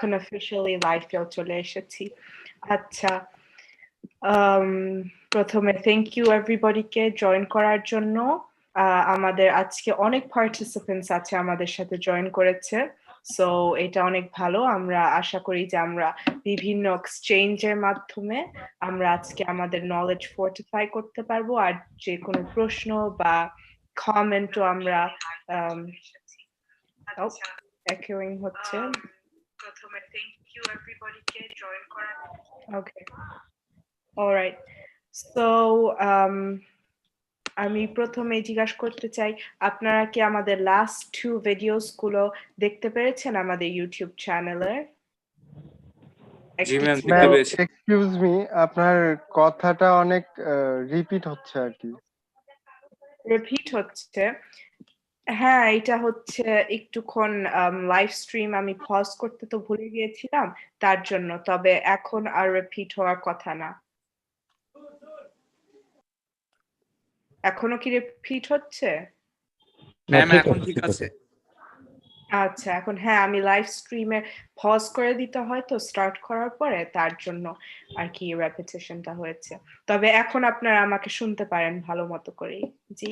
এখন অফিশিয়ালি লাইভেও চলে এসেছি। আচ্ছা, প্রথমে থ্যাংক ইউ এভরিবডিকে জয়েন করার জন্য। আমাদের আজকে অনেক পার্টিসিপেন্টস আছে আমাদের সাথে জয়েন করেছে। সো এটা অনেক ভালো। আমরা আশা করি যে আমরা বিভিন্ন এক্সচেঞ্জের মাধ্যমে আমরা আজকে আমাদের নলেজ ফোর্টিফাই করতে পারবো। আর যে কোনো প্রশ্ন বা কমেন্টও আমরা echoing হচ্ছে। প্রথমে থ্যাংক ইউ এভরিবডিকে জয়েন করার। ওকে, অলরাইট। সো আমি প্রথমে জিজ্ঞাসা করতে চাই, আপনারা কি আমাদের লাস্ট 2 ভিডিওস গুলো দেখতে পেরেছেন আমাদের ইউটিউব চ্যানেলে? জি ম্যাম, দেখতে পেয়েছি। এক্সকিউজ মি, আপনার কথাটা অনেক রিপিট হচ্ছে আর কি। রিপিট হচ্ছে? হ্যাঁ, এটা হচ্ছে একটুক্ষণ লাইভ স্ট্রিম আমি পজ করতে তো ভুলে গিয়েছিলাম, তার জন্য। তবে এখন আর রিপিট হওয়ার কথা না। এখনো কি রিপিট হচ্ছে? ম্যাম এখন ঠিক আছে। আচ্ছা, এখন হ্যাঁ, আমি লাইভ স্ট্রিমে পজ করে দিতে হয় তো স্টার্ট করার পরে, তার জন্য আর কি রেপিটেশনটা হয়েছে। তবে এখন আপনারা আমাকে শুনতে পারেন ভালো মতো করে। জি,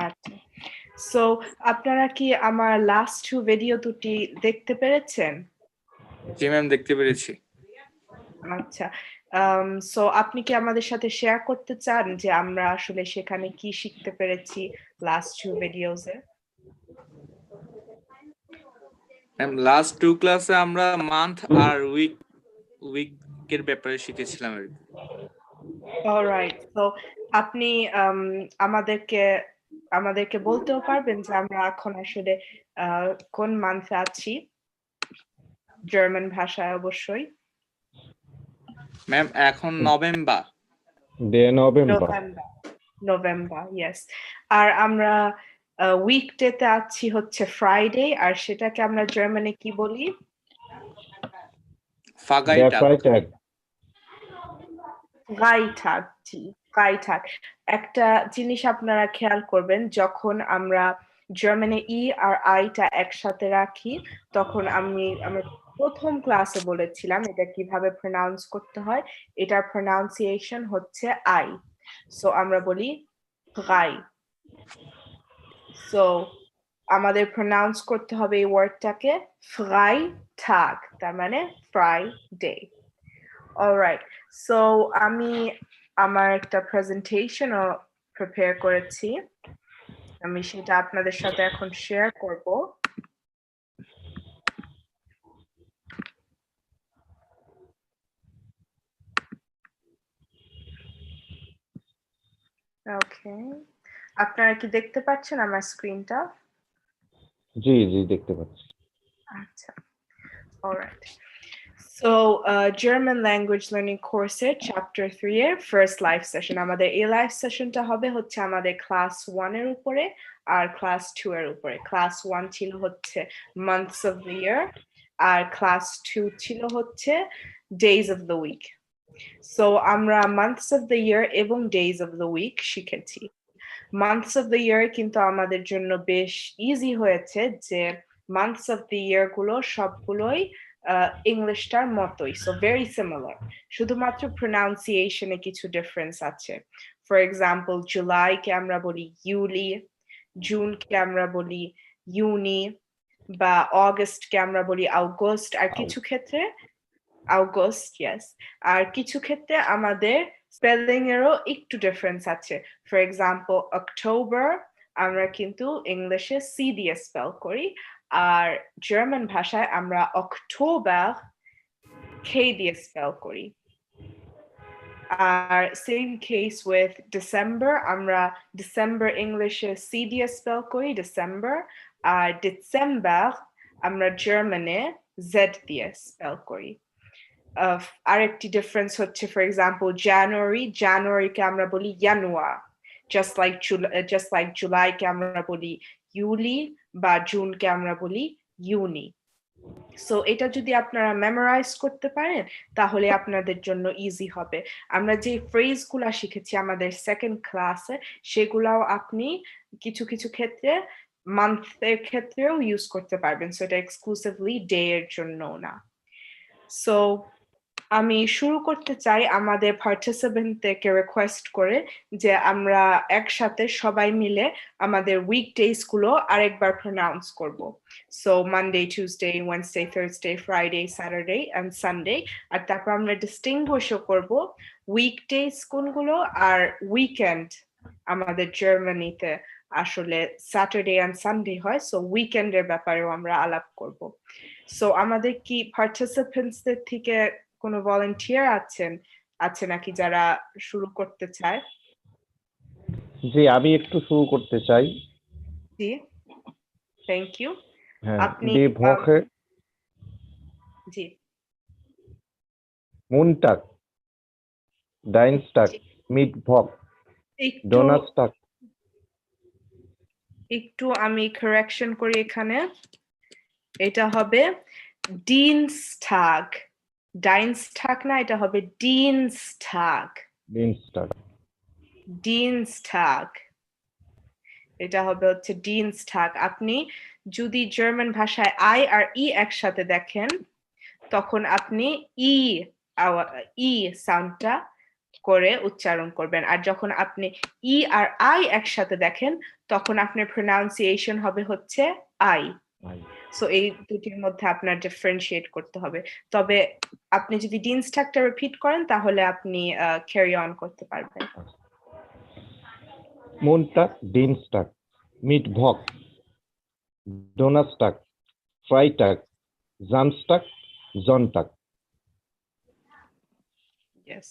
আচ্ছা। সো আপনারা কি আমার লাস্ট 2 ভিডিও দুটি দেখতে পেরেছেন? জি ম্যাম, দেখতে পেরেছি। আচ্ছা, সো আপনি কি আমাদের সাথে শেয়ার করতে চান যে আমরা আসলে সেখানে কি শিখতে পেরেছি লাস্ট 2 ভিডিওসে? ম্যাম, লাস্ট 2 ক্লাসে আমরা মান্থ আর উইকের ব্যাপারে শিখেছিলাম আর কি। অলরাইট, সো আপনি আমাদেরকে বলতেও পারবেন যে আমরা এখন আসলে কোন মান্থে আছি? জার্মান ভাষায় অবশ্যই। ম্যাম, এখন নভেম্বর। November, yes. আর আমরা উইকডেতে আছি হচ্ছে ফ্রাইডে, আর সেটাকে আমরা জার্মানে কি বলি? ফাগাইটাগ। গাইঠাগ। একটা জিনিস আপনারা খেয়াল করবেন, যখন আমরা জার্মানে ই আর আইটা একসাথে রাখি, তখন আমরা প্রথম ক্লাসে বলেছিলাম এটা কিভাবে প্রনাউন্স করতে হয়। এটার প্রনাউন্সিয়েশন হচ্ছে আই। সো আমরা বলি গাই। সো আমাদের প্রনাউন্স করতে হবে এই ওয়ার্ডটাকে ফ্রাইটাগ, তার মানে ফ্রাইডে। অলরাইট, সো আমি আমার একটা প্রেজেন্টেশনও প্রিপেয়ার করেছি, আমি সেটা আপনাদের সাথে এখন শেয়ার করব। ওকে, আপনারা কি দেখতে পাচ্ছেন আমার স্ক্রিনটা? জি জি, দেখতে পাচ্ছি। আচ্ছা, alright. So, German language learning course chapter 3 এর first live session, আমাদের এই live sessionটা হবে হচ্ছে আমাদের class 1 এর উপরে আর class 2 এর উপরে। class 1 ছিল হচ্ছে months of the year, R class 2 ছিল হচ্ছে days of the week. So আমরা months of the year এবং days of the week শিখেছি। months of the year কিন্তু আমাদের জন্য বেশ ইজি হয়েছে, যে months of the year গুলো সবগুলোই ইংলিশটার মতোই, সো ভেরি সিমিলার। শুধুমাত্র প্রনাউন্সিয়েশনে কিছু ডিফারেন্স আছে। ফর এক্সাম্পল, জুলাইকে আমরা বলি ইউলি, জুনকে আমরা বলি ইউনি, বা অগস্টকে আমরা বলি আউগস্ট। আর কিছু ক্ষেত্রে অগস্ট, ইয়েস, আর কিছু ক্ষেত্রে আমাদের স্পেলিং এরও একটু ডিফারেন্স আছে। ফর এক্সাম্পল, অক্টোবর আমরা কিন্তু ইংলিশে সি দিয়ে স্পেল করি, আর জার্মান ভাষায় আমরা অক্টোবর কে দিয়ে স্পেল করি। আর সেম কেস উইথ ডিসেম্বর, আমরা ডিসেম্বর ইংলিশে সি দিয়ে স্পেল করি ডিসেম্বর, আর ডিসেম্বর আমরা জার্মানে জেড দিয়ে স্পেল করি। আরেকটি ডিফারেন্স হচ্ছে, ফর এক্সাম্পল, জানুয়ারিকে আমরা বলি জানুয়ার, just like জুলাইকে আমরা বলি ইউলি, বা জুনকে আমরা বলি ইউনি। সো এটা যদি আপনারা মেমোরাইজ করতে পারেন তাহলে আপনাদের জন্য ইজি হবে। আমরা যে ফ্রেজগুলো শিখেছি আমাদের সেকেন্ড ক্লাসে, সেগুলাও আপনি কিছু কিছু ক্ষেত্রে মান্থের ক্ষেত্রেও ইউজ করতে পারবেন, সো এটা এক্সক্লুসিভলি ডে এর জন্য না। সো আমি শুরু করতে চাই আমাদের পার্টিসিপেন্টদেরকে রিকোয়েস্ট করে যে আমরা একসাথে সবাই মিলে আমাদের উইকডেজ গুলো আরেকবার প্রনাউন্স করব। So Monday, Tuesday, Wednesday, Thursday, Friday, Saturday and Sunday. আর তারপর আমরা ডিস্টিংগুইশও করব উইকডেজ কোনগুলো আর উইকেন্ড আমাদের জার্মানিতে আসলে স্যাটারডে এন্ড সানডে হয়, সো উইকেন্ডের ব্যাপারেও আমরা আলাপ করব। সো আমাদের কি পার্টিসিপেন্টসদের থেকে কোনো ভলান্টিয়ার আছে নাকি যারা শুরু করতে চায়? জি, আমি একটু শুরু করতে চাই। জি, থ্যাংক ইউ। হ্যাঁ, আপনি die Woche জি Montag, Dienstag, Mittwoch, একটু Donnerstag. একটু আমি কারেকশন করি এখানে, এটা হবে Dienstag, Dienstag না, এটা হবে Dienstag, Dienstag. Dienstag, এটা হবে হচ্ছে Dienstag। আপনি যদি জার্মান ভাষায় আই আর ই একসাথে দেখেন তখন আপনি ই সাউন্ডটা করে উচ্চারণ করবেন, আর যখন আপনি ই আর আই একসাথে দেখেন তখন আপনার প্রনাউন্সিয়েশন হবে হচ্ছে আই। সো এই দুটির মধ্যে আপনার ডিফারেন্সিয়েট করতে হবে। তবে আপনি যদি ডিনস্ট্যাকটা রিপিট করেন তাহলে আপনি ক্যারি অন করতে পারবেন। Montag, Dienstag, Mittwoch, Donnerstag, Freitag, Samstag, Sonntag. Yes.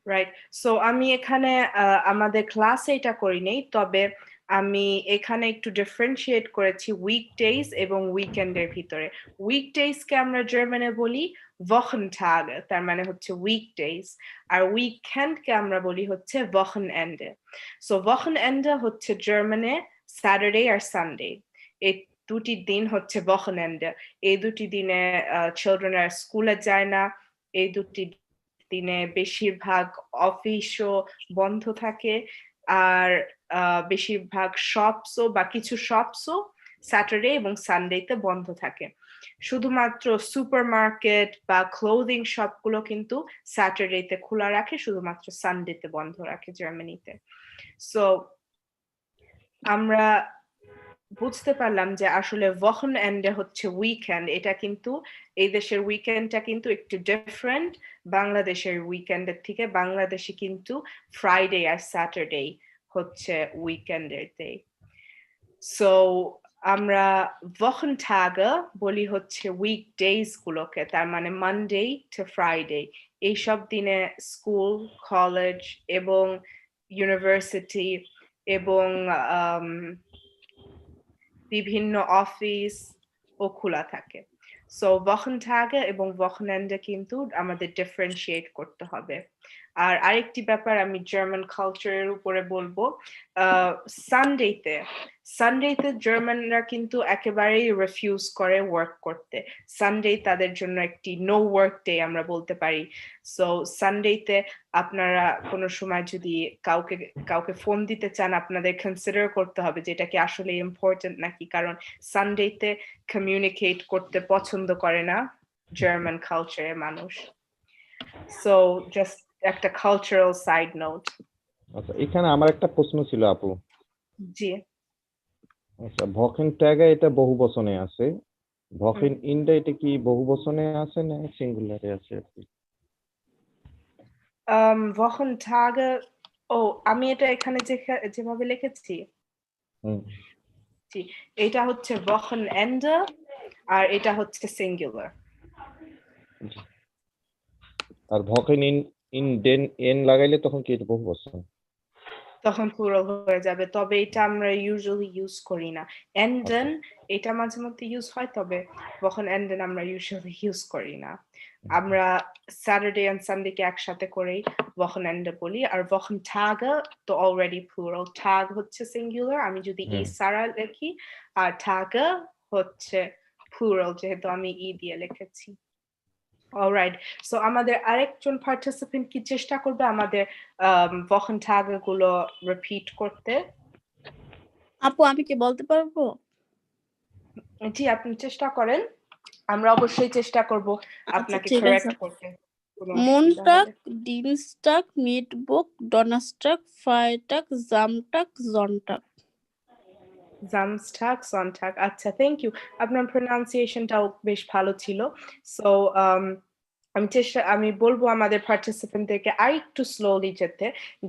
Right. So আমি এখানে আমাদের ক্লাসে এটা করি নাই, তবে আমি এখানে একটু ডিফারেন্সিয়েট করেছি উইকডেজ এবং উইকেন্ডের ভিতরে। উইকডেজকে আমরা জার্মানে বলি Wochentag, তার মানে হচ্ছে উইকডেজ, আর উইকেন্ডকে আমরা বলি হচ্ছে Wochenende। সো Wochenende হচ্ছে জার্মানে স্যাটারডে আর সানডে, এই দুটি দিন হচ্ছে Wochenende। এই দুটি দিনে চিলড্রেনরা স্কুলে যায় না, এই দুটি দিনে বেশিরভাগ অফিসও বন্ধ থাকে, আর বেশিরভাগ শপসও বা কিছু শপসও স্যাটারডে এবং সানডেতে বন্ধ থাকে। শুধুমাত্র সুপারমার্কেট বা ক্লোদিং শপগুলো কিন্তু স্যাটারডেতে খোলা রাখে, শুধুমাত্র সানডেতে বন্ধ রাখে জার্মানিতে। সো আমরা বুঝতে পারলাম যে আসলে Wochenende হচ্ছে উইকেন্ড, এটা কিন্তু এই দেশের উইকেন্ডটা কিন্তু একটু ডিফারেন্ট বাংলাদেশের উইকেন্ডের থেকে। বাংলাদেশে কিন্তু ফ্রাইডে আর স্যাটারডে হচ্ছে উইকেন্ডের ডে। সো আমরা Wochentage বলি হচ্ছে উইকডেজ গুলোকে, তার মানে মানডে টু ফ্রাইডে। এইসব দিনে স্কুল, কলেজ এবং ইউনিভার্সিটি এবং বিভিন্ন অফিস ও খোলা থাকে। সো Wochentage এবং Wochenende কিন্তু আমাদের ডিফারেন্সিয়েট করতে হবে। আর আরেকটি ব্যাপার আমি জার্মান কালচারের উপরে বলবো, সানডেতে জার্মানরা কিন্তু একেবারেই রিফিউজ করে ওয়ার্ক করতে। সানডে তাদের জন্য একটি নো ওয়ার্ক ডে আমরা বলতে পারি। সো সানডেতে আপনারা কোনো সময় যদি কাউকে ফোন দিতে চান, আপনাদের কনসিডার করতে হবে যে এটা কি আসলে ইম্পর্টেন্ট নাকি, কারণ সানডেতে কমিউনিকেট করতে পছন্দ করে না জার্মান কালচারের মানুষ। সো জাস্ট একটা কালচারাল সাইড নোট। আচ্ছা, এখানে আমার একটা প্রশ্ন ছিল আপু। জি, আচ্ছা, Wochentag এটা বহুবচনে আছে, Wochenende এটা কি বহুবচনে আছে না সিঙ্গুলারে আছে আর কি? Wochentage, ও আমি এটা এখানে যেভাবে লিখেছি, জি, এটা হচ্ছে Wochenende আর এটা হচ্ছে সিঙ্গুলার। আর Wochenenden লাগাইলে তখন কি এটা বহুবচন? তখন প্লুরাল হয়ে যাবে, তবে এটা আমরা ইউজুয়ালি ইউজ করি না। enden এটা মাঝে মধ্যে ইউজ হয়, তবে Wochenenden আমরা ইউজুয়ালি ইউজ করি না। আমরা স্যাটারডে এন্ড সানডে কে একসাথে করেই Wochenende বলি, আর Wochentage তো অলরেডি প্লুরাল, tag হচ্ছে সিঙ্গুলার, আমি যদি ই সারা লিখি, আর tage হচ্ছে প্লুরাল যেহেতু আমি ই দিয়ে লিখেছি। অলরাইট, সো আমাদের আরেকজন পার্টিসিপেন্ট কি চেষ্টা করবে আমাদের Wochentage গুলো রিপিট করতে? আপু আমি কি বলতে পারবো? জি, আপনি চেষ্টা করেন। আমরা অবশ্যই চেষ্টা করব আচ্ছা আপনাকে ঠিক আছে। কারেক্ট করতে। কোনো অসুবিধা মনটাক, হবে ডিনস্টাক, মিটবুক, ডনাস্টাক, ফ্রাইটাক, জামটাক, জনটাক। জামস্টাক, সনটাক। আচ্ছা, থ্যাংক ইউ। আপনার প্রোনাউন্সিয়েশনটাও বেশ ভালো ছিল। সো আমি বলবো আমাদের পার্টিসিপেন্টদেরকে আরেকটু স্লোলি যেতে,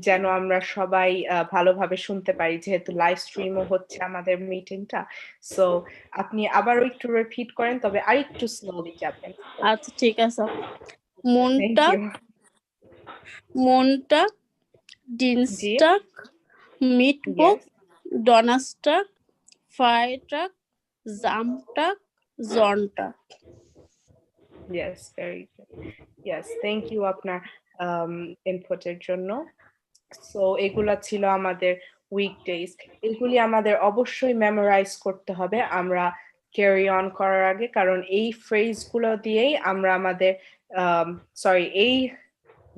যেন আমরা সবাই ভালোভাবে শুনতে পারি, যেহেতু লাইভ স্ট্রিমও হচ্ছে আমাদের মিটিংটা। সো আপনি আবারও একটু রিপিট করেন, তবে আরেকটু স্লোলি যাবেন। আচ্ছা ঠিক আছে। থ্যাংক মনটাক, ইউ। মনটাক, ডিনস্টাক, মিটবুক, ইয়েস, ডনাস্টাক, ফ্রাইটাক, জামটাক, জনটাক। Yes, very good. Yes, thank you আপনার ইনপুটের জন্য। সো এগুলা ছিল আমাদের উইকডেজ। এগুলি আমাদের অবশ্যই মেমোরাইজ করতে হবে আমরা ক্যারি অন করার আগে, কারণ এই ফ্রেজগুলো দিয়েই আমরা আমাদের এই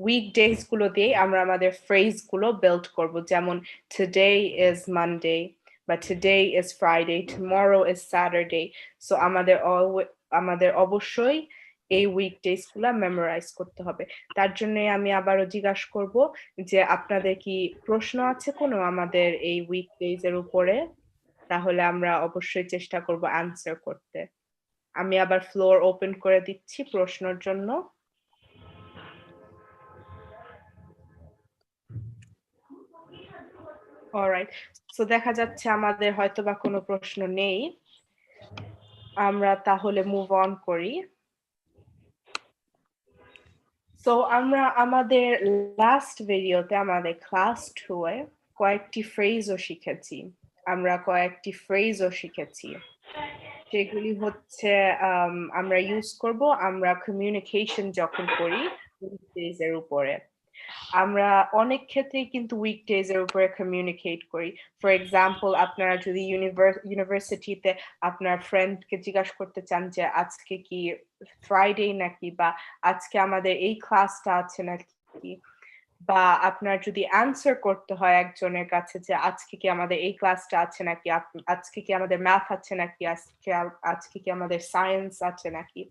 উইকডেজ গুলো দিয়েই আমরা আমাদের ফ্রেজগুলো বিল্ড করব। যেমন টুডে ইজ মানডে, বা today is Friday, tomorrow is Saturday. So আমাদের অবশ্যই এই উইকডেজ গুলা মেমোরাইজ করতে হবে। তার জন্য আমি আবারও জিজ্ঞাসা করব যে আপনাদের কি প্রশ্ন আছে কোনো আমাদের এই উইকডেজ এর উপরে? তাহলে আমরা অবশ্যই চেষ্টা করব অ্যানসার করতে। আমি আবার ফ্লোর ওপেন করে দিচ্ছি প্রশ্নের জন্য। অলরাইট, সো দেখা যাচ্ছে আমাদের হয়তো বা কোনো প্রশ্ন নেই। আমরা তাহলে মুভ অন করি। সো আমরা আমাদের লাস্ট ভিডিওতে আমাদের ক্লাস 2 এ কয়েকটি ফ্রেজও শিখেছি। সেগুলি হচ্ছে আমরা ইউজ করব আমরা কমিউনিকেশন যখন করি উইকডেজ এর উপরে। আমরা অনেক ক্ষেত্রেই কিন্তু উইকডেজ এর উপরে কমিউনিকেট করি। ফর এক্সাম্পল, আপনারা যদি ইউনিভার্সিটিতে আপনার ফ্রেন্ডকে জিজ্ঞাসা করতে চান যে আজকে কি ফ্রাইডে নাকি, বা আজকে আমাদের এই ক্লাসটা আছে নাকি, বা আপনার যদি অ্যানসার করতে হয় একজনের কাছে যে আজকে কি আমাদের এই ক্লাসটা আছে নাকি, আজকে কি আমাদের ম্যাথ আছে নাকি, আজকে কি আমাদের সায়েন্স আছে নাকি।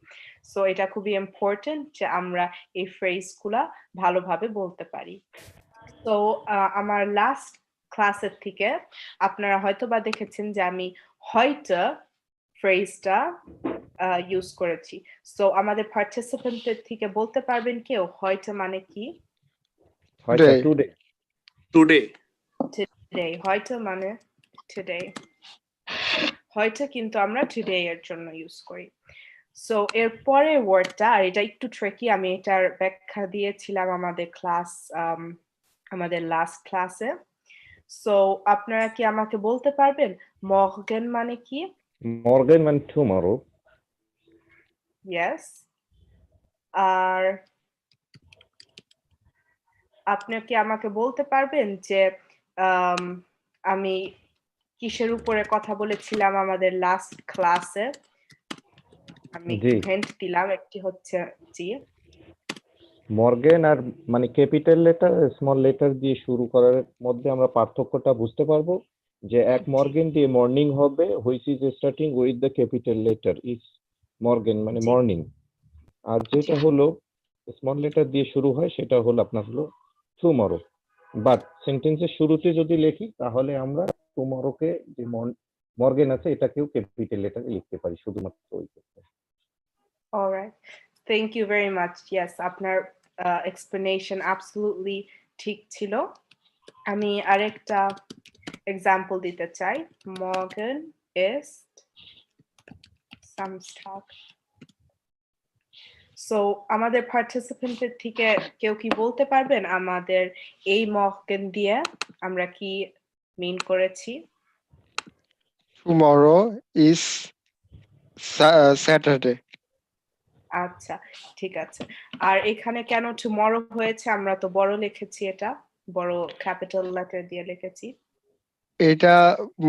সো এটা খুবই ইম্পর্টেন্ট যে আমরা এই ফ্রেজগুলা ভালোভাবে বলতে পারি। তো আমার লাস্ট ক্লাসের থেকে আপনারা হয়তো বা দেখেছেন যে আমি হয়তো ফ্রেজটা ইউজ করেছি। সো আমাদের পার্টিসিপেন্টদের থেকে বলতে পারবেন কেউ হয়তো মানে কি? হয়তো Day. টুডে টুডে টুডে, হয়তো মানে টুডে। হয়তো কিন্তু আমরা টুডে এর জন্য ইউজ করি। সো এর পরের ওয়ার্ডটা, আর এটা একটু ট্রিকি, আমি এটার ব্যাখ্যা দিয়েছিলাম আমাদের লাস্ট ক্লাসে। সো আপনারা কি আমাকে বলতে পারবেন মর্গেন মানে কি? মর্গেন মানে টুমরো। ইয়েস। আর আপনি কি আমাকে বলতে পারবেন যে আমি কিসের উপরে কথা বলেছিলাম আমাদের লাস্ট ক্লাসে? আমি জি। হিন্ট দিলাম, একটি হচ্ছে জি। মর্গেন আর মানে ক্যাপিটাল লেটার স্মল লেটার দিয়ে শুরু করার মধ্যে আমরা পার্থক্যটা বুঝতে পারবো যে এক মর্গেন দিয়ে মর্নিং হবে which is starting with the capital letter is Morgan মানে জি। মর্নিং। আর যেটা হলো স্মল লেটার দিয়ে শুরু হয় সেটা হলো আপনার হলো টুমরো। বাট সেন্টেন্সের শুরুতে যদি লিখি তাহলে আমরা টুমরোকে যে মর্গেন আছে এটাকেও ক্যাপিটাল লেটারে লিখতে পারি শুধুমাত্র ওই ক্ষেত্রে। Alright, thank you very much. Yes, আপনার এক্সপ্লেনেশন অ্যাবসলিউটলি ঠিক ছিল। আমি আরেকটা এক্সাম্পল দিতে চাই। Morgan ist Samstag. সো আমাদের পার্টিসিপেন্টের থেকে কেউ কি বলতে পারবেন আমাদের এই মর্গেন দিয়ে আমরা কি মিন করেছি? Tomorrow is Saturday. আচ্ছা, ঠিক আছে। আর এখানে কেন টুমরো হয়েছে? আমরা তো বড় লিখেছি, এটা বড় ক্যাপিটাল লেটার দিয়ে লিখেছি। এটা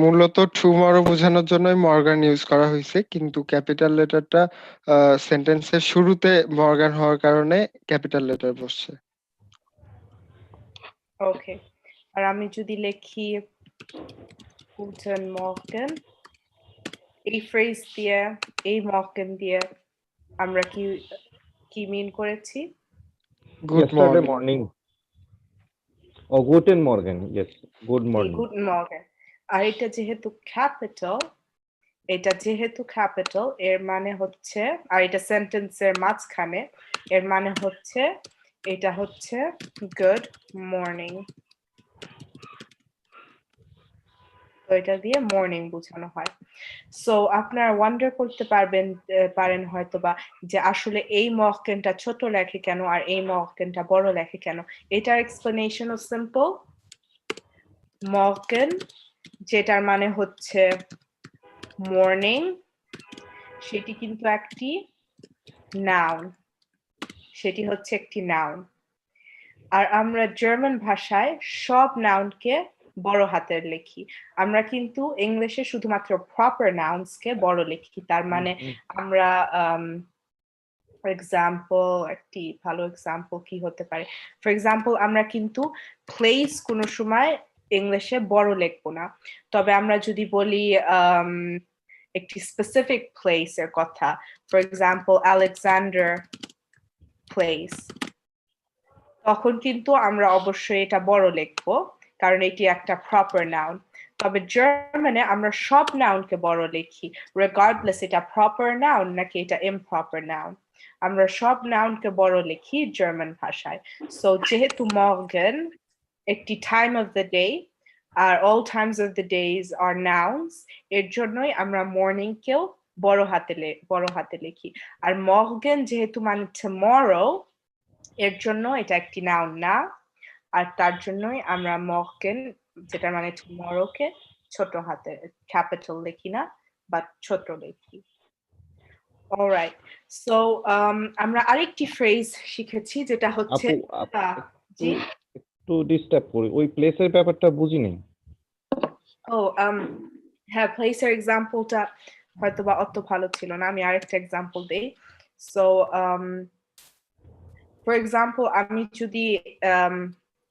মূলত টুমরো বোঝানোর জন্যই মর্গান ইউজ করা হয়েছে, কিন্তু ক্যাপিটাল লেটারটা সেন্টেন্সের শুরুতে মর্গান হওয়ার কারণে ক্যাপিটাল লেটার বসছে। ওকে, আর আমি যদি লিখি Guten Morgen এই ফ্রেজ দিয়ে এই মর্গেন দিয়ে আমরা কি কি মিন করেছি good yesterday morning morning. Oh, guten Morgen. Yes, good morning. Good Morgan আর এটা যেহেতু ক্যাপিটাল এর মানে হচ্ছে আর এটা সেন্টেন্সের মাঝখানে এর মানে হচ্ছে এটা হচ্ছে গুড মর্নিং তো এটা দিয়ে মর্নিং বোঝানো হয় সো আপনারা ওয়ান্ডার করতে পারেন হয়তোবা যে আসলে এই মর্গেনটা ছোট লেখে কেন আর এই মর্গেনটা বড় লেখে কেন এটার এক্সপ্লেনেশনও সিম্পল মর্গেন যেটার মানে হচ্ছে মর্নিং সেটি কিন্তু একটি নাউন আর আমরা জার্মান ভাষায় সব নাউনকে বড় হাতের লিখি আমরা কিন্তু ইংলিশে শুধুমাত্র প্রপার নাউন্সকে বড় লিখি তার মানে আমরা ফর এক্সাম্পল একটি ভালো এক্সাম্পল কি হতে পারে ফর এক্সাম্পল আমরা কিন্তু প্লেস কোনো সময় ইংলিশে বড় লিখবো না তবে আমরা যদি বলি একটি স্পেসিফিক প্লেসের কথা ফর এক্সাম্পল আলেকজান্ডার প্লেস তখন কিন্তু আমরা অবশ্যই এটা বড় লিখবো কারণ এটি একটা প্রপার নাউন তবে জার্মানে আমরা সব নাউনকে বড় লিখি রিগার্ডলেস এটা প্রপার নাউন নাকি এটা ইমপ্রপার নাউন আমরা সব নাউনকে বড় লিখি জার্মান ভাষায় সো যেহেতু মর্গেন একটি টাইম অফ দ্য ডে আর all times of the days are nouns এর জন্যই আমরা মর্নিংকেও বড় হাতে লিখি আর মর্গেন যেহেতু মানে টুমরো এর জন্য এটা একটি নাউন না আর তার জন্যই আমরা মর্গেন যেটা মানে টুমরোকে ছোট হাতে ক্যাপিটাল লিখি না বাট ছোট লিখি অলরাইট সো আমরা আরেকটি ফ্রেজ শিখেছি যেটা হচ্ছে জি একটু ডিস্টার্ব করি ওই প্লেসের ব্যাপারটা বুঝি নেই হ্যাঁ প্লেসের এক্সাম্পলটা হয়তো বা অত ভালো ছিল না আমি আরেকটা এক্সাম্পল দেই সো ফর এক্সাম্পল আমি যদি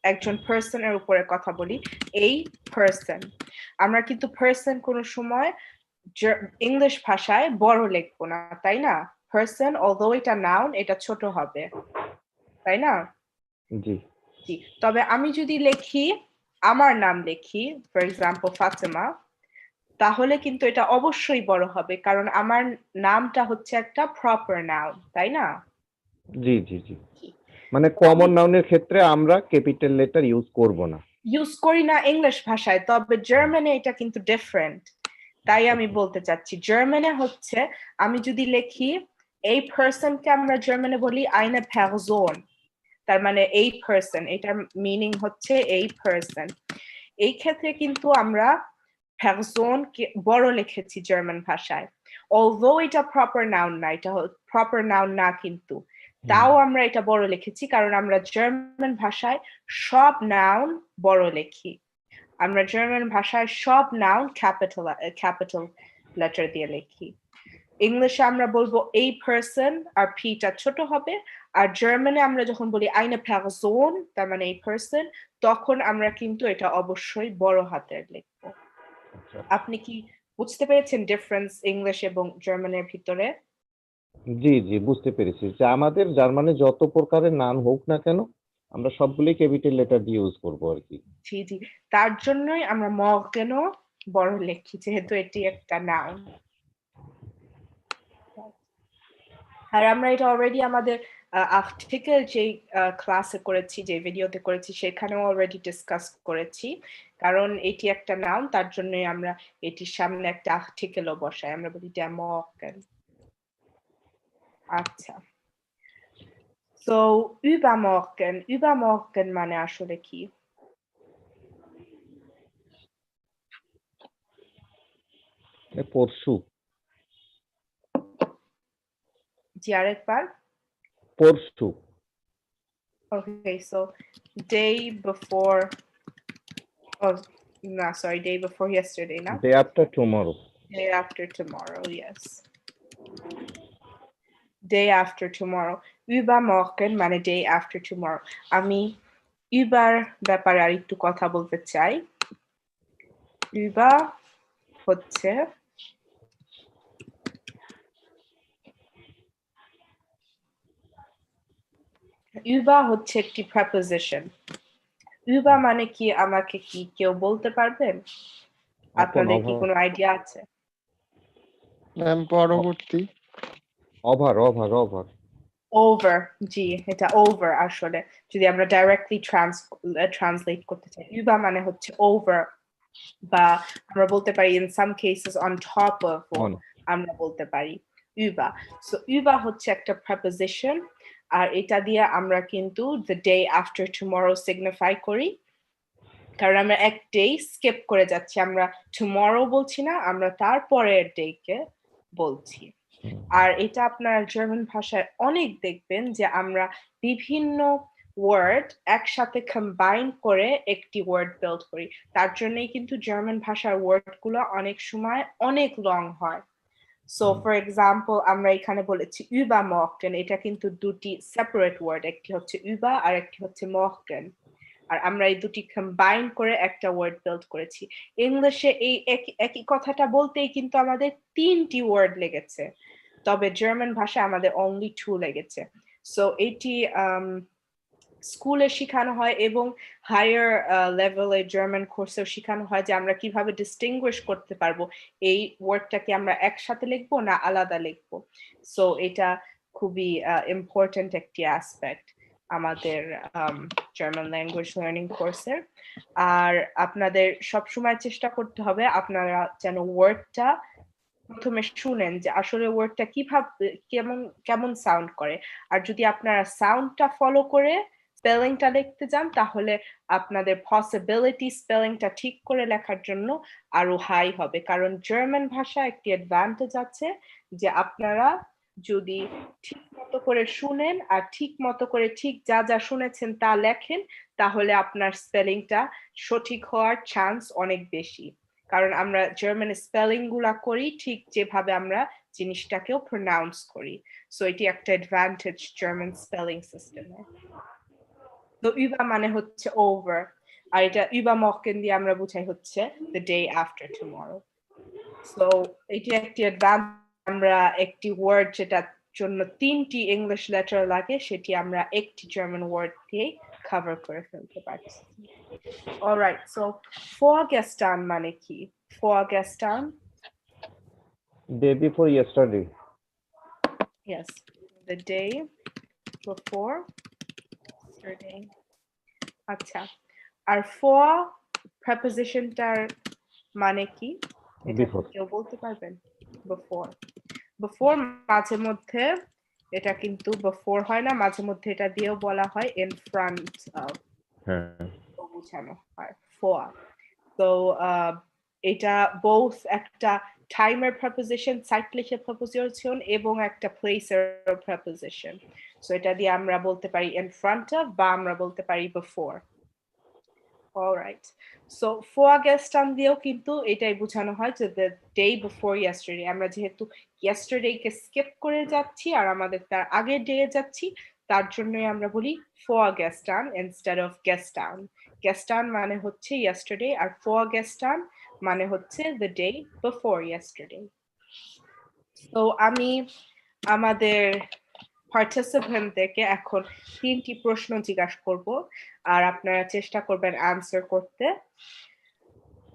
একজন পার্সনের উপরে কথা বলি এই পার্সন আমরা কিন্তু পার্সন কোনো সময় ইংলিশ ভাষায় বড় লিখবো না তাই না পার্সন অলদো এটা নাউন এটা ছোট হবে তাই না জি জি তবে আমি যদি লিখি আমার নাম লিখি ফর এক্সাম্পল ফাতেমা তাহলে কিন্তু এটা অবশ্যই বড় হবে কারণ আমার নামটা হচ্ছে একটা প্রপার নাউন তাই না জি জি জি মানে কমন নাউনের ক্ষেত্রে আমরা ক্যাপিটাল লেটার ইউজ করব না ইংলিশ ভাষায় তবে জার্মানে এটা কিন্তু ডিফারেন্ট তাই আমি বলতে চাচ্ছি জার্মানে হচ্ছে আমি যদি লিখি এই পারসনকে আমরা জার্মানে বলি eine Person তার মানে এই পারসন এটার মিনিং হচ্ছে এই পারসন এই ক্ষেত্রে কিন্তু আমরা পারসন কে বড় লিখেছি জার্মান ভাষায় although এটা প্রপার নাউন না এটা প্রপার নাউন না কিন্তু তাও আমরা এটা বড় লিখেছি কারণ আমরা জার্মান ভাষায় সব নাউন বড় লিখি আমরা জার্মান ভাষায় সব নাউন ক্যাপিটাল লেটার দিয়ে লিখি ইংলিশে আমরা বলবো এই পারসন আর পিটা ছোট হবে আর জার্মানে আমরা যখন বলি eine Person তার মানে এই পারসন তখন আমরা কিন্তু এটা অবশ্যই বড় হাতের লিখবো আপনি কি বুঝতে পেরেছেন ডিফারেন্স ইংলিশ এবং জার্মানের ভিতরে জি জি বুঝতে পেরেছি যে আমাদের জার্মানে যত প্রকারের নাম হোক না কেন আমরা সবগুলোই ক্যাপিটাল লেটার দিয়ে ইউজ করব আর কি জি জি তার জন্যই আমরা মর্গেনও বড় লিখি যেহেতু এটি একটা নাউন আর আমরা এটা অলরেডি আমাদের আর্টিকেল যে ক্লাসে করেছি যে ভিডিওতে করেছি সেখানেও অলরেডি ডিসকাস করেছি কারণ এটি একটা নাউন তার জন্যই আমরা এটির সামনে একটা আর্টিকেলও বসাই আমরা বলি der Morgen আচ্ছা সো übermorgen মানে আসলে কি পরশু জি আরেকবার পরশু okay so day before day before yesterday না day after tomorrow yes day after tomorrow übermorgen মানে day after tomorrow আমি über ব্যাপারে আরেকটু কথা বলতে চাই über হচ্ছে über হচ্ছে একটি preposition über মানে কি আমাকে কি কেউ বলতে পারবেন আপনাদের কি কোনো আইডিয়া আছে ম্যাম পরবর্তী ওভার over জি এটা over আসলে যদি আমরা ডাইরেক্টলি ট্রান্সলেট করতে চাই über মানে হচ্ছে over বা আমরা বলতে পারি in some cases on top of আমরা বলতে পারি über so über হচ্ছে একটা preposition আর এটা দিয়ে আমরা কিন্তু the day after tomorrow signify করি কারণ আমরা এক ডে স্কিপ করে যাচ্ছি আমরা tomorrow বলছি না আমরা তারপরের ডে কে বলছি আর এটা আপনার জার্মান ভাষায় অনেক দেখবেন যে আমরা বিভিন্ন ওয়ার্ড একসাথে কম্বাইন করে একটি ওয়ার্ড বিল্ড করি তার জন্যই কিন্তু জার্মান ভাষার ওয়ার্ডগুলো অনেক সময় অনেক লং হয় সো ফর এক্সাম্পল আমরা এখানে বলেছি übermorgen এটা কিন্তু দুটি সেপারেট ওয়ার্ড একটি হচ্ছে über আর একটি হচ্ছে morgen আর আমরা এই দুটি কম্বাইন করে একটা ওয়ার্ড বিল্ড করেছি ইংলিশে এই একই কথাটা বলতেই কিন্তু আমাদের তিনটি ওয়ার্ড লেগেছে তবে জার্মান ভাষায় আমাদের only 2 লেগেছে সো এটি স্কুলে শেখানো হয় এবং হায়ার লেভেলে জার্মান কোর্সেও শেখানো হয় যে আমরা কিভাবে ডিস্টিংগুইশ করতে পারবো এই ওয়ার্ডটাকে আমরা একসাথে লিখবো না আলাদা লিখবো সো এটা খুবই ইম্পর্ট্যান্ট একটি অ্যাসপেক্ট আমাদের জার্মান ল্যাঙ্গুয়েজ লার্নিং কোর্সের আর আপনাদের সবসময় চেষ্টা করতে হবে আপনারা যেন ওয়ার্ডটা প্রথমে শুনেন যে আসলে ওয়ার্ডটা কিভাবে কেমন সাউন্ড করে আর যদি আপনারা সাউন্ডটা ফলো করে স্পেলিংটা লিখতে যান তাহলে আপনাদের পসিবিলিটি স্পেলিংটা ঠিক করে লেখার জন্য আরো হাই হবে কারণ জার্মান ভাষা একটি অ্যাডভান্টেজ আছে যে আপনারা যদি ঠিক মতো করে শুনেন আর ঠিক মতো করে ঠিক যা যা শুনেছেন তা লেখেন তাহলে আপনার স্পেলিংটা সঠিক হওয়ার চান্স অনেক বেশি কারণ আমরা জার্মানে স্পেলিং গুলা করি ঠিক যেভাবে আমরা জিনিসটাকেও প্রনাউন্স করি সো এটি একটা অ্যাডভান্টেজ জার্মান স্পেলিং সিস্টেমে তো über মানে হচ্ছে over আর এটা übermorgen দিয়ে আমরা বুঝাই হচ্ছে the day after tomorrow so এটি একটি অ্যাডভান্টেজ আমরা একটি ওয়ার্ড যেটার জন্য তিনটি ইংলিশ লেটার লাগে সেটি আমরা একটি জার্মান ওয়ার্ড দিয়ে কভার করে ফেলতে পারছি অলরাইট সো vorgestern মানে কি vorgestern day before yesterday yes the day before yesterday আচ্ছা আর for prepositionটার মানে কি এটা কেউ বলতে পারবেন before মাঝে মধ্যে এটা কিন্তু before হয় না মাঝে মধ্যে এটা দিয়েও বলা হয় in front of বোঝানো হয় for so এটা both একটা টাইমের preposition সাইক্লিকের preposition এবং একটা প্লেসের preposition so এটা দিয়ে আমরা বলতে পারি in front of বা আমরা বলতে পারি before all right so vorgestern দিয়েও কিন্তু এটাই বোঝানো হয় যে the day before yesterday আমরা যেহেতু yesterday কে skip করে যাচ্ছি আর আমাদের তার আগের ডে যাচ্ছি তার জন্যই আমরা বলি vorgestern instead of gestern gestern মানে হচ্ছে yesterday আর vorgestern মানে হচ্ছে the day before yesterday so আমি আমাদের পার্টিসিপেন্টদেরকে এখন তিনটি প্রশ্ন জিজ্ঞাসা করব আর আপনারা চেষ্টা করবেন আনসার করতে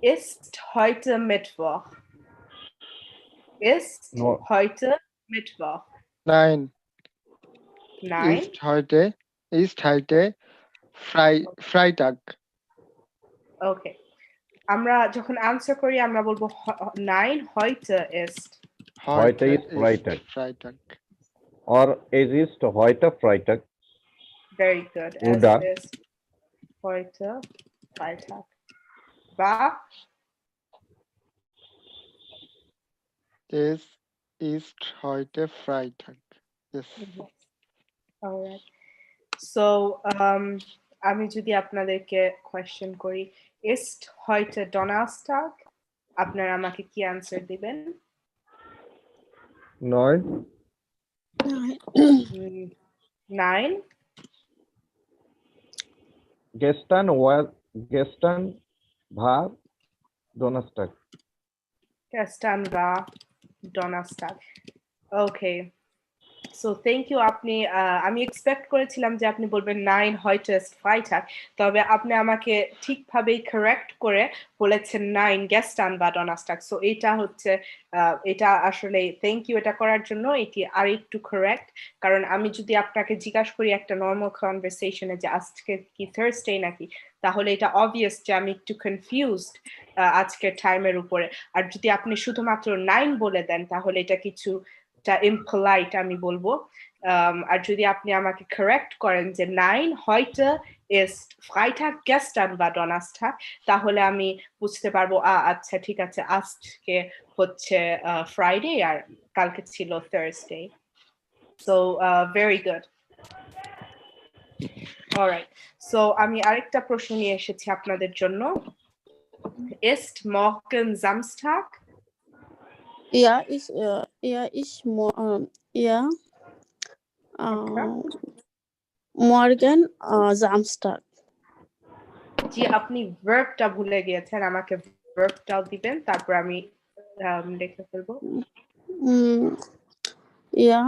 Ist heute Mittwoch? Ist heute Mittwoch? Nein. Nein. Ist heute Freitag. Okay. আমরা যখন আনসার করি আমরা বলবো nein, heute ist Freitag. Or es ist heute Freitag. Very good. Es ist heute Freitag. War? Es ist heute Freitag. Yes. All right. So, আমি যদি আপনাদেরকে question করি ist heute Donnerstag আপনারা আমাকে কি আনসার দিবেন Nein Gestern war Donnerstag. Gestern war Donnerstag. Okay. So thank you আপনি আমি এক্সপেক্ট করেছিলাম যে আপনি বলবেন 9 heute ist Freitag, তবে আপনি আমাকে ঠিকভাবেই কারেক্ট করে বলেছেন 9 gestern war Donnerstag. সো এটা হচ্ছে এটা আসলে থ্যাংক ইউ এটা করার জন্য। এটি আরেকটু কারেক্ট, কারণ আমি যদি আপনাকে জিজ্ঞাসা করি একটা নরমাল কনভারসেশনে যে আজকে কি থার্সডে নাকি, তাহলে এটা অবভিয়াস যে আমি একটু কনফিউজড আজকের টাইমের উপরে। আর যদি আপনি শুধুমাত্র 9 বলে দেন তাহলে এটা কিছু impolite আমি বলবো। আর যদি আপনি আমাকে কারেক্ট করেন যে 9 heute ist Freitag, gestern war Donnerstag, তাহলে আমি বুঝতে পারবো আচ্ছা ঠিক আছে, আজকে হচ্ছে ফ্রাইডে আর কালকে ছিল Thursday. So very good. Alright, so আমি আরেকটা প্রশ্ন নিয়ে এসেছি আপনাদের জন্য। Ist morgen Samstag? Ja, morgen Samstag. জি, আপনি ভার্বটা ভুলে গিয়েছেন, আমাকে ভার্বটাও দিবেন, তারপর আমি লিখে ফেলবো। Ja,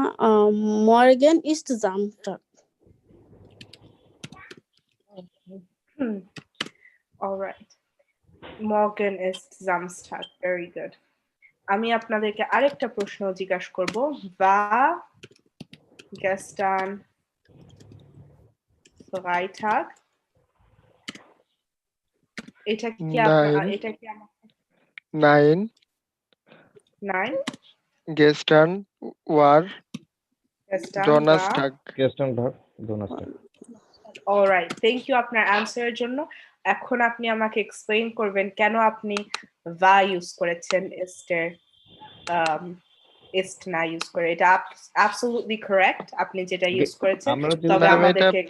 morgen ist Samstag. All right. Morgen ist Samstag. Very good. আমি আপনাদেরকে আরেকটা প্রশ্ন জিজ্ঞাসা করব। War gestern Freitag? এটা কি এটা কি আমাকে 9 9 gestern war gestern Donnerstag. Gestern war Donnerstag. All right, thank you আপনার অ্যানসারের জন্য। এখন আপনি আমাকে এক্সপ্লেইন করবেন কেন আপনি va ইউজ করেছেন ist না ইউজ করে। এটা absolutely correct আপনি যেটা ইউজ করেছেন, তবে আমাদেরকে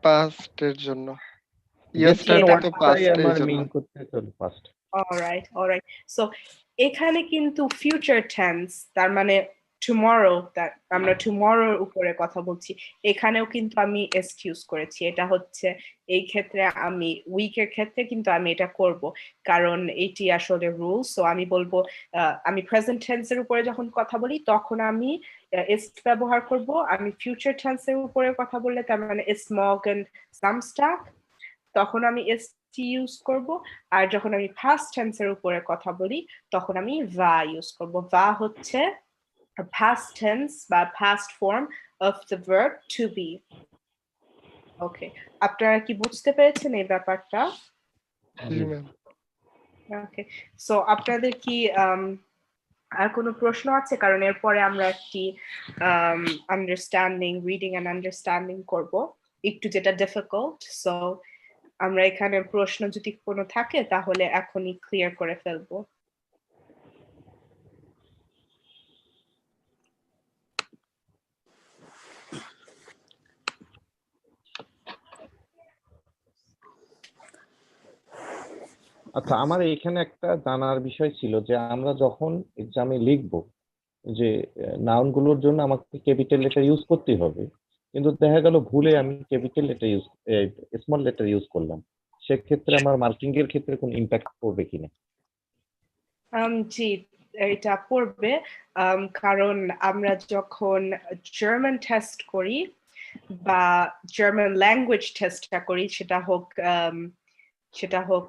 past এর জন্য yesterday তো past এর জন্য। মিন করতে চলো past. all right, so এখানে কিন্তু ফিউচার টেন্স, তার মানে tomorrow, that আমরা tomorrow উপরে কথা বলছি, এখানেও কিন্তু আমি est ইউজ করেছি। এটা হচ্ছে এই ক্ষেত্রে আমি উইকের ক্ষেত্রে কিন্তু আমি এটা করব, কারণ এটি আসলে রুল। সো আমি বলবো আমি প্রেজেন্ট টেন্সের উপরে যখন কথা বলি তখন আমি ist ব্যবহার করব। আমি ফিউচার টেন্সের উপরে কথা বললে, তার মানে ist morgen Samstag, তখন আমি ist ইউজ করব। আর যখন আমি past টেন্সের উপরে কথা বলি তখন আমি va ইউজ করব। va হচ্ছে past tense বা past form of the verb to be. ওকে, আপনারা কি বুঝতে পেরেছেন এই ব্যাপারটা? ওকে, সো আপনাদের কি আর কোনো প্রশ্ন আছে? কারণ এরপরে আমরা একটি আন্ডারস্ট্যান্ডিং, রিডিং এন্ড আন্ডারস্ট্যান্ডিং করব, একটু যেটা ডিফিকাল্ট। সো আমরা এখানে প্রশ্ন যদি কোনো থাকে তাহলে এখনই ক্লিয়ার করে ফেলবো। আচ্ছা, আমার এখানে একটা জানার বিষয় ছিল যে আমরা যখন এক্সামে লিখব যে নাউন গুলোর জন্য আমাকে ক্যাপিটাল লেটার ইউজ করতে হবে, কিন্তু দেখা গেল ভুলে আমি capital letter small letter use করলাম, সেক্ষেত্রে আমার মার্কিং এর ক্ষেত্রে কোনো ইম্প্যাক্ট পড়বে কিনা? জি, এটা পড়বে, কারণ আমরা যখন জার্মান টেস্ট করি বা জার্মান ল্যাঙ্গুয়েজ টেস্টটা করি, সেটা হোক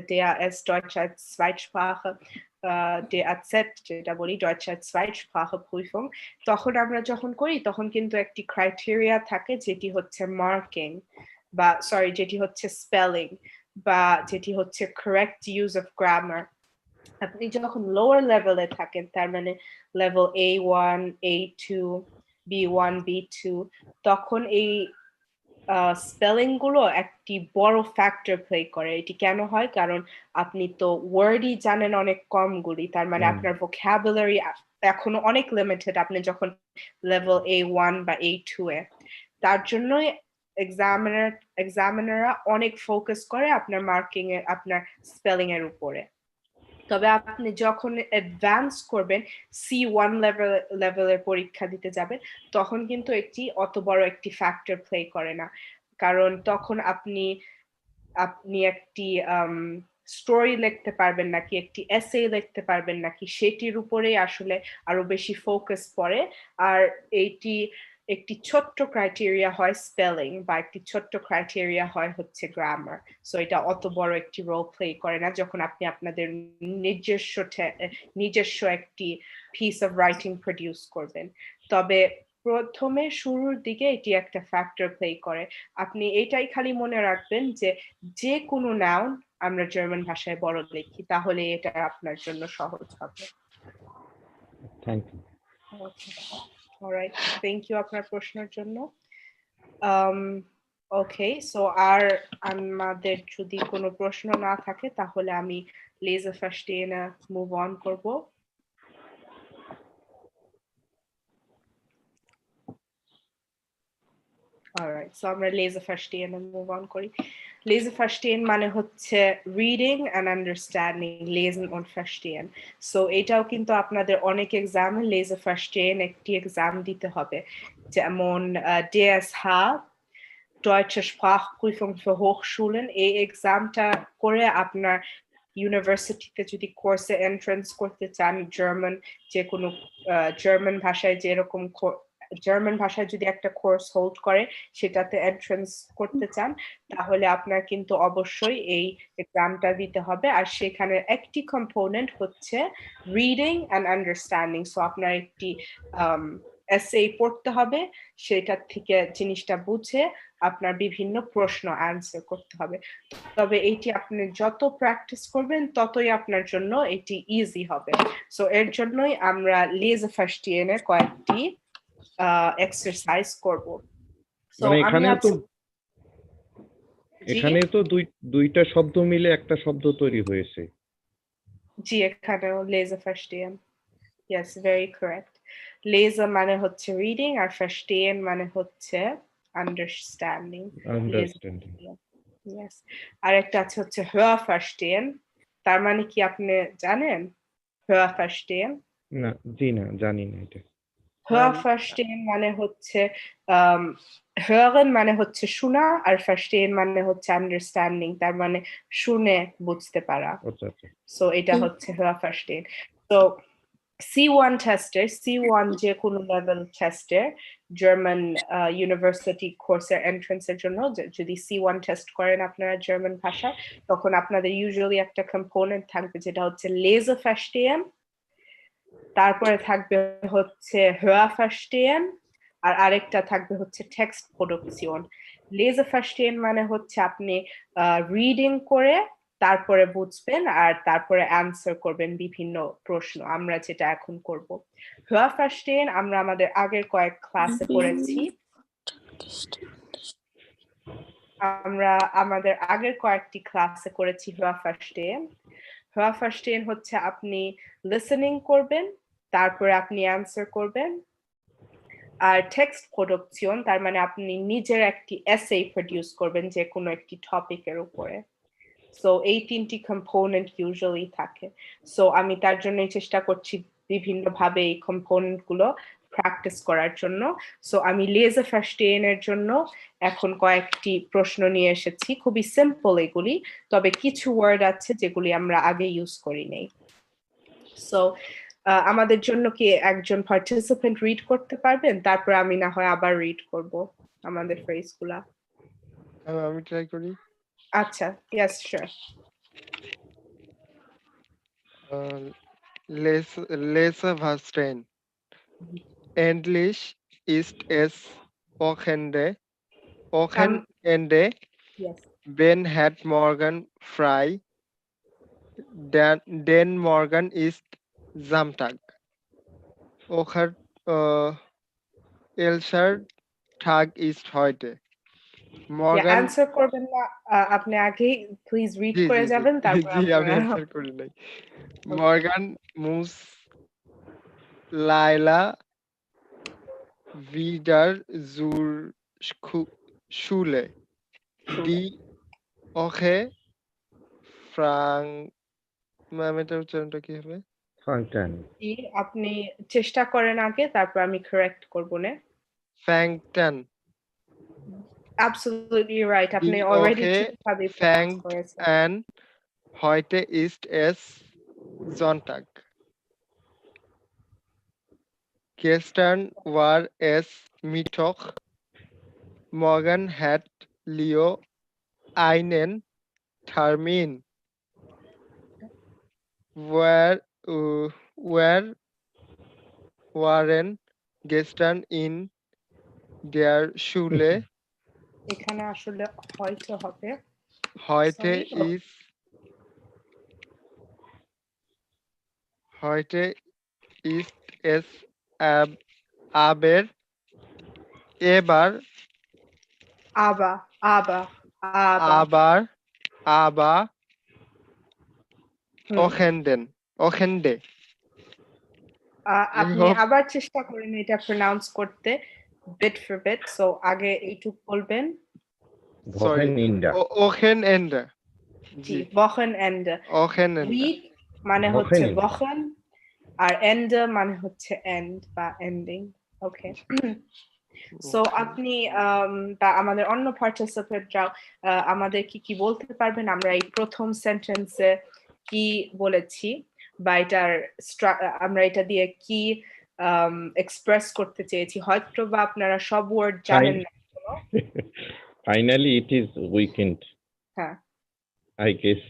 DAS Deutsch als Zweitsprache, DAZ যেটা বলি Deutsch als Zweitsprache Prüfung, তখন আমরা যখন করি তখন কিন্তু একটি ক্রাইটেরিয়া থাকে যেটি হচ্ছে মার্কিং বা যেটি হচ্ছে স্পেলিং বা যেটি হচ্ছে correct use of grammar। আপনি যখন লোয়ার লেভেলে থাকেন, তার মানে level A1, A2, B1, B2, তখন এই স্পেলিং গুলো একটি বড় ফ্যাক্টর প্লে করে। এটি কেন হয়? কারণ আপনি তো ওয়ার্ডই জানেন অনেক কমগুলি, তার মানে আপনার ভোকাবুলারি এখনো অনেক লিমিটেড আপনি যখন লেভেল A1 বা A2 এ। তার জন্যই এক্সামিনাররা অনেক ফোকাস করে আপনার মার্কিং এ, আপনার স্পেলিং এর উপরে। তবে আপনি যখন অ্যাডভান্স করবেন, C1 লেভেলের পরীক্ষা দিতে যাবেন, তখন কিন্তু একটি অত বড় একটি ফ্যাক্টর প্লে করে না, কারণ তখন আপনি একটি স্টোরি লিখতে পারবেন নাকি একটি এসে লিখতে পারবেন নাকি সেটির উপরেই আসলে আরো বেশি ফোকাস পড়ে। আর এইটি একটি ছোট্ট ক্রাইটেরিয়া হয় স্পেলিং বা একটি ছোট্ট ক্রাইটেরিয়া হয় হচ্ছে গ্রামার। সো এটা অত বড় একটি রোল প্লে করে না যখন আপনি আপনাদের নিজস্ব একটি পিস অফ রাইটিং প্রডিউস করবেন। তবে প্রথমে শুরুর দিকে এটি একটা ফ্যাক্টর প্লে করে। আপনি এটাই খালি মনে রাখবেন যে কোনো নাউন আমরা জার্মান ভাষায় বড় লিখি, তাহলে এটা আপনার জন্য সহজ হবে। Thank you. Alright, thank you আপনার প্রশ্নের জন্য। ওকে, সো আর আমাদের যদি কোনো প্রশ্ন না থাকে তাহলে আমি লেজার ভার্স্টেহেনে মুভ অন করব। অলরাইট, সো আমরা লেজার ভার্স্টেহেনে মুভ অন করি। Lesen verstehen মানে হচ্ছে reading and understanding, lesen und verstehen. So এটাও কিন্তু আপনাদের অনেক এক্সামে lesen verstehen একটি এক্সাম দিতে হবে, যেমন DSH Deutsche Sprachprüfung für Hochschulen। এই এক্সামটা করে আপনার ইউনিভার্সিটিতে যদি কোর্সে এন্ট্রান্স করতে চান, যে কোনো জার্মান ভাষায় যেরকম জার্মান ভাষায় যদি একটা কোর্স হোল্ড করে সেটাতে এন্ট্রান্স করতে চান, তাহলে আপনার কিন্তু অবশ্যই এই এক্সামটা দিতে হবে। আর সেখানে একটি কম্পোনেন্ট হচ্ছে রিডিং অ্যান্ড আন্ডারস্ট্যান্ডিং। সো আপনার একটি এসে পড়তে হবে, সেটা থেকে জিনিসটা বুঝে আপনার বিভিন্ন প্রশ্ন অ্যান্সার করতে হবে। তবে এইটি আপনি যত প্র্যাকটিস করবেন ততই আপনার জন্য এটি ইজি হবে। সো এর জন্যই আমরা লেজার ভার্স্টেহেনের কয়েকটি এক্সারসাইজ করব। মানে এখানে তো দুইটা শব্দ মিলে একটা শব্দ তৈরি হয়েছে। জি, এখানেও লেজার ভার্স্টেহেন। Yes, very correct. লেজার মানে হচ্ছে রিডিং আর ভার্স্টেহেন মানে হচ্ছে আন্ডারস্ট্যান্ডিং। ইয়েস, আর একটা আছে হচ্ছে höher verstehen। তার মানে কি আপনি জানেন höher verstehen? না, জি না, জানি না এটা। höher verstehen মানে হচ্ছে hören মানে হচ্ছে শোনা, আর verstehen মানে হচ্ছে আন্ডারস্ট্যান্ডিং, তার মানে শুনে বুঝতে পারা। আচ্ছা। সো এটা হচ্ছে höher verstehen। তো C1 টেস্টের, C1 যে কোনো লেভেল টেস্টের জার্মান ইউনিভার্সিটি কোর্সের এন্ট্রান্সের জন্য যদি C1 টেস্ট করেন আপনারা জার্মান ভাষায়, তখন আপনাদের ইউজুয়ালি একটা কম্পোনেন্ট থাকবে যেটা হচ্ছে লেজার ভার্স্টেহেন, তারপরে থাকবে হচ্ছে höher verstehen, আর আরেকটা থাকবে হচ্ছে টেক্সট প্রোডাকশন। লেজার ভার্স্টেহেন মানে হচ্ছে আপনি রিডিং করে তারপরে বুঝবেন আর তারপরে অ্যান্সার করবেন বিভিন্ন প্রশ্ন, আমরা যেটা এখন করব। höher verstehen আমরা আমাদের আগের কয়েক ক্লাসে পড়েছি। আমরা আমাদের আগের কয়েকটি ক্লাসে করেছি höher verstehen। höher verstehen হচ্ছে আপনি লিসেনিং করবেন, তারপরে আপনি অ্যান্সার করবেন। আর টেক্সট প্রোডাকশন তার মানে আপনি নিজের একটি এসে প্রডিউস করবেন যে কোনো একটি টপিকের উপরে। সো এই তিনটি কম্পোনেন্ট ইউজুয়ালি থাকে। সো আমি তার জন্য চেষ্টা করছি বিভিন্নভাবে এই কম্পোনেন্ট গুলো প্র্যাকটিস করার জন্য। সো আমি লেজার ভার্স্টেহেনের জন্য এখন কয়েকটি প্রশ্ন নিয়ে এসেছি, খুবই সিম্পল এগুলি, তবে কিছু ওয়ার্ড আছে যেগুলি আমরা আগে ইউজ করি নাই। সো আমাদের জন্য কি একজন পার্টিসিপেন্ট রিড করতে পারবেন? তারপর আমি না হয় আবার রিড করব আমাদের ফ্রেজগুলা। আমি ট্রাই করি। আচ্ছা, yes, sure. Leser verstehen. Endlich ist es Wochenende. Yes. Ben hat morgen frei. Denn morgen ist Samstag. Elser Tag ist heute. Morgen answer করবেন না, আপনি আগে প্লিজ রিড করে যাবেন, তারপর আমি অ্যানসার করি নাই। Morgen muss Laila wieder zur Schule. Die Woche এটার উচ্চারণটা কি হবে? আপনি চেষ্টা করেন আগে, তারপর আমি কারেক্ট করব না। Fangtan. Absolutely right. আপনি অলরেডি ঠিকভাবে fängt an Heute ist es Sonntag. Gestern war es Mittwoch. Morgen hat Leo einen Termin. Where waren gestern in der Schule? এখানে আসলে হয়তো হবে Heute Sorry. ist es aber eber aber aber হুম। Ochende. আপনি hope- আবার চেষ্টা করেন এটা pronounce করতে বিট ফর বিট সো আগে এইটুক বলবেন Sorry. Wochenende. Wochenende. জি জি Wochenende Wochenende. উইক মানে হচ্ছে Wochenende. Wochen আর Ende মানে হচ্ছে এন্ড বা এন্ডিং ওকে সো আপনি বা আমাদের অন্য পার্টিসিপেন্টরাও আমাদের কি বলতে পারবেন আমরা এই প্রথম সেন্টেন্সে কি বলেছি বা এটার আমরা এটা দিয়ে কি এক্সপ্রেস করতে চেয়েছি হয়তো বা আপনারা সব ওয়ার্ড জানেন না Finally, it is weekend, হ্যাঁ I guess.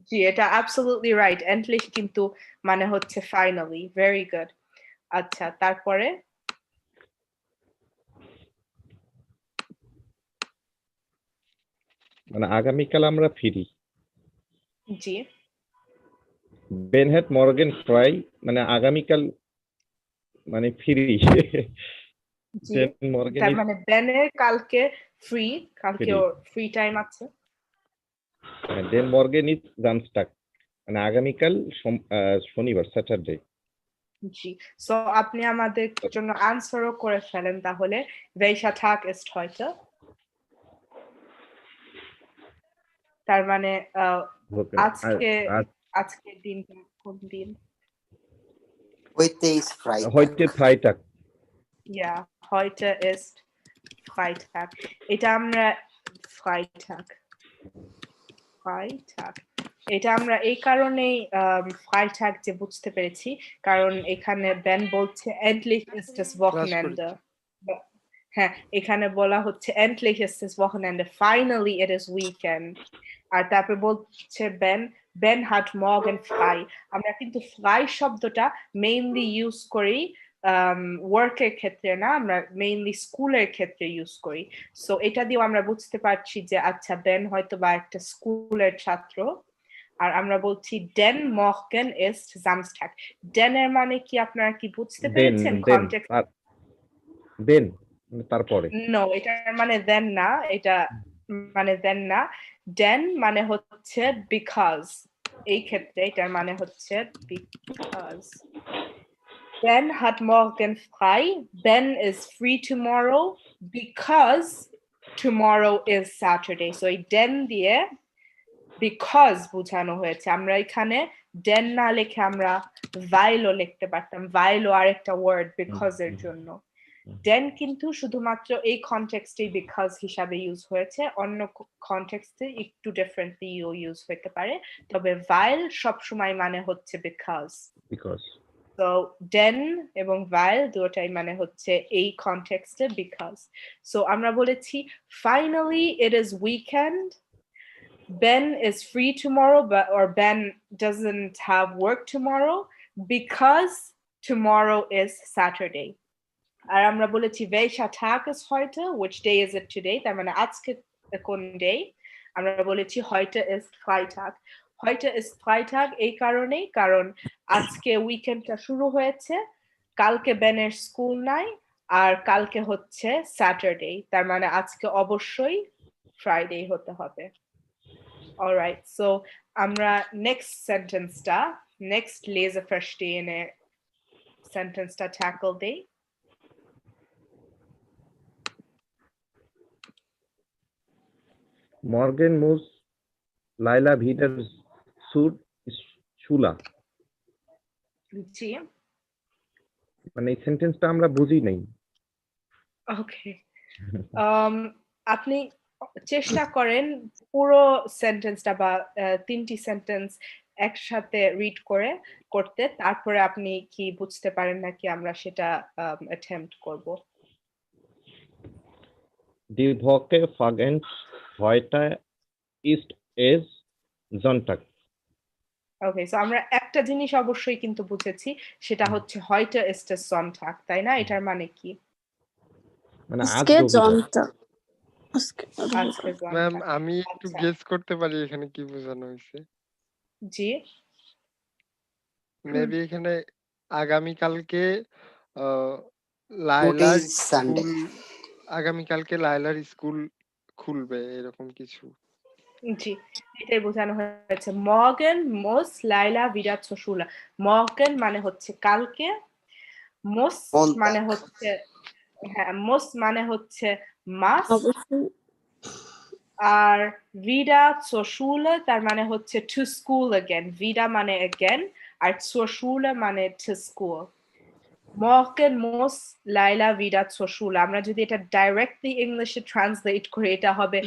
জি এটা অ্যাবসলিউটলি রাইট এন্ডলিশ কিন্তু মানে হচ্ছে ফাইনালি ভেরি গুড আচ্ছা তারপরে মানে আগামীকাল আমরা ফিরি। জি Ben hat morgen frei, মানে আগামীকাল মানে ফিরি। জি Ben morgen তার is মানে বেনের কালকে ফ্রি কালকে Free. ওর ফ্রি টাইম আছে Den morgen is Samstag, মানে আগামীকাল শনিবার, স্যাটারডে। জি সো আপনি আমাদের জন্য আনসারও করে ফেলেন তাহলে welcher Tag ist heute তার মানে আজকে আজকে দিনটা কোন দিন Heute ist Freitag. Heute Freitag. ja heute ist Freitag এটা আমরা Freitag এটা আমরা এই কারণেই Freitag যে বুঝতে পেরেছি কারণ এখানে বেন বলছে endlich ist es Wochenende হ্যাঁ এখানে বলা হচ্ছে endlich ist es Wochenende finally it is weekend আর তারপর বলছে Ben hat morgen frei আমরা কিন্তু frei শব্দটা মেইনলি ইউজ করি ওয়ার্কের ক্ষেত্রে না আমরা মেইনলি স্কুলের ক্ষেত্রে ইউজ করি সো এটা দিয়েও আমরা বুঝতে পারছি যে আচ্ছা বেন হয়তো বা একটা স্কুলের ছাত্র আর আমরা বলছি den morgen ist Samstag den এর মানে কি আপনারা কি বুঝতে পেরেছেন কনটেক্সট দেন তারপরে নো এটার মানে then না এটা মানে then না den মানে হচ্ছে because এই ক্ষেত্রে এটার মানে হচ্ছে because Ben hat morgen frei. Ben is free tomorrow because tomorrow is Saturday. So এই den দিয়ে because বোঝানো হয়েছে আমরা এখানে den না লিখে আমরা while ও লিখতে পারতাম while ও আরেকটা ওয়ার্ড because এর জন্য den কিন্তু শুধুমাত্র এই কনটেক্সটে because হিসাবে ইউজ হয়েছে অন্য কনটেক্সটে একটু ডিফারেন্টলি ইউজ হতে পারে তবে while সব সময় মানে হচ্ছে because So den এবং while দুটোই মানে হচ্ছে এই কনটেক্সটে because so আমরা বলেছি finally it is weekend Ben is free tomorrow or Ben doesn't have work tomorrow because tomorrow is Saturday আর আমরা বলেছি welcher Tag ist heute which day is it today তার মানে আজকে কোন day আমরা বলেছি heute ist Freitag heute ist Freitag এই কারণেই কারণ আজকে উইকেন্ডটা শুরু হয়েছে কালকে বেনের স্কুল নাই আর কালকে হচ্ছে স্যাটারডে তার মানে আজকে অবশ্যই ফ্রাইডে হতে হবে অলরাইট সো আমরা নেক্সট সেন্টেন্সটা নেক্সট লেজার verstehen সেন্টেন্সটা ট্যাকল দেই Morgen muss Laila wieder zur Schule. জি মানে এই সেন্টেন্সটা আমরা বুঝি নাই। ওকে আপনি চেষ্টা করেন পুরো সেন্টেন্সটা বা 3টি সেন্টেন্স একসাথে রিড করতে, তারপরে আপনি কি বুঝতে পারেন নাকি আমরা সেটা অ্যাটেম্প্ট করব। Die Woche fängt heute ist es Sonntag. ওকে, সো আমরা একটা জিনিস অবশ্যই কিন্তু বুঝেছি, সেটা হচ্ছে heute ist es Sonntag, তাই না? এটার মানে কি? মানে আজ আজকে রবিবার। জনতা আজকে আজকে ম্যাম Sonntag। আমি একটু আচ্ছা। গেস করতে পারি এখানে কি বোঝানো হয়েছে? জি, মেবি এখানে আগামীকালকে আহ, Today লায়লার is Sunday. স্কুল আগামীকালকে লায়লার স্কুল খুলবে এরকম কিছু। জি, এটাই বোঝানো হয়েছে। Morgen muss Laila wieder zur Schule। Morgen মানে হচ্ছে কালকে, muss মানে Montag. হচ্ছে, হ্যাঁ, muss মানে হচ্ছে মাস্ট, অবশ্যই আর wieder zur Schule তার মানে হচ্ছে to school again। wieder মানে again, আর zur Schule মানে to school। Morgen muss Laila wieder zur Schule। আমরা যদি এটা ডাইরেক্টলি ইংলিশে ট্রান্সলেট করি, এটা হবে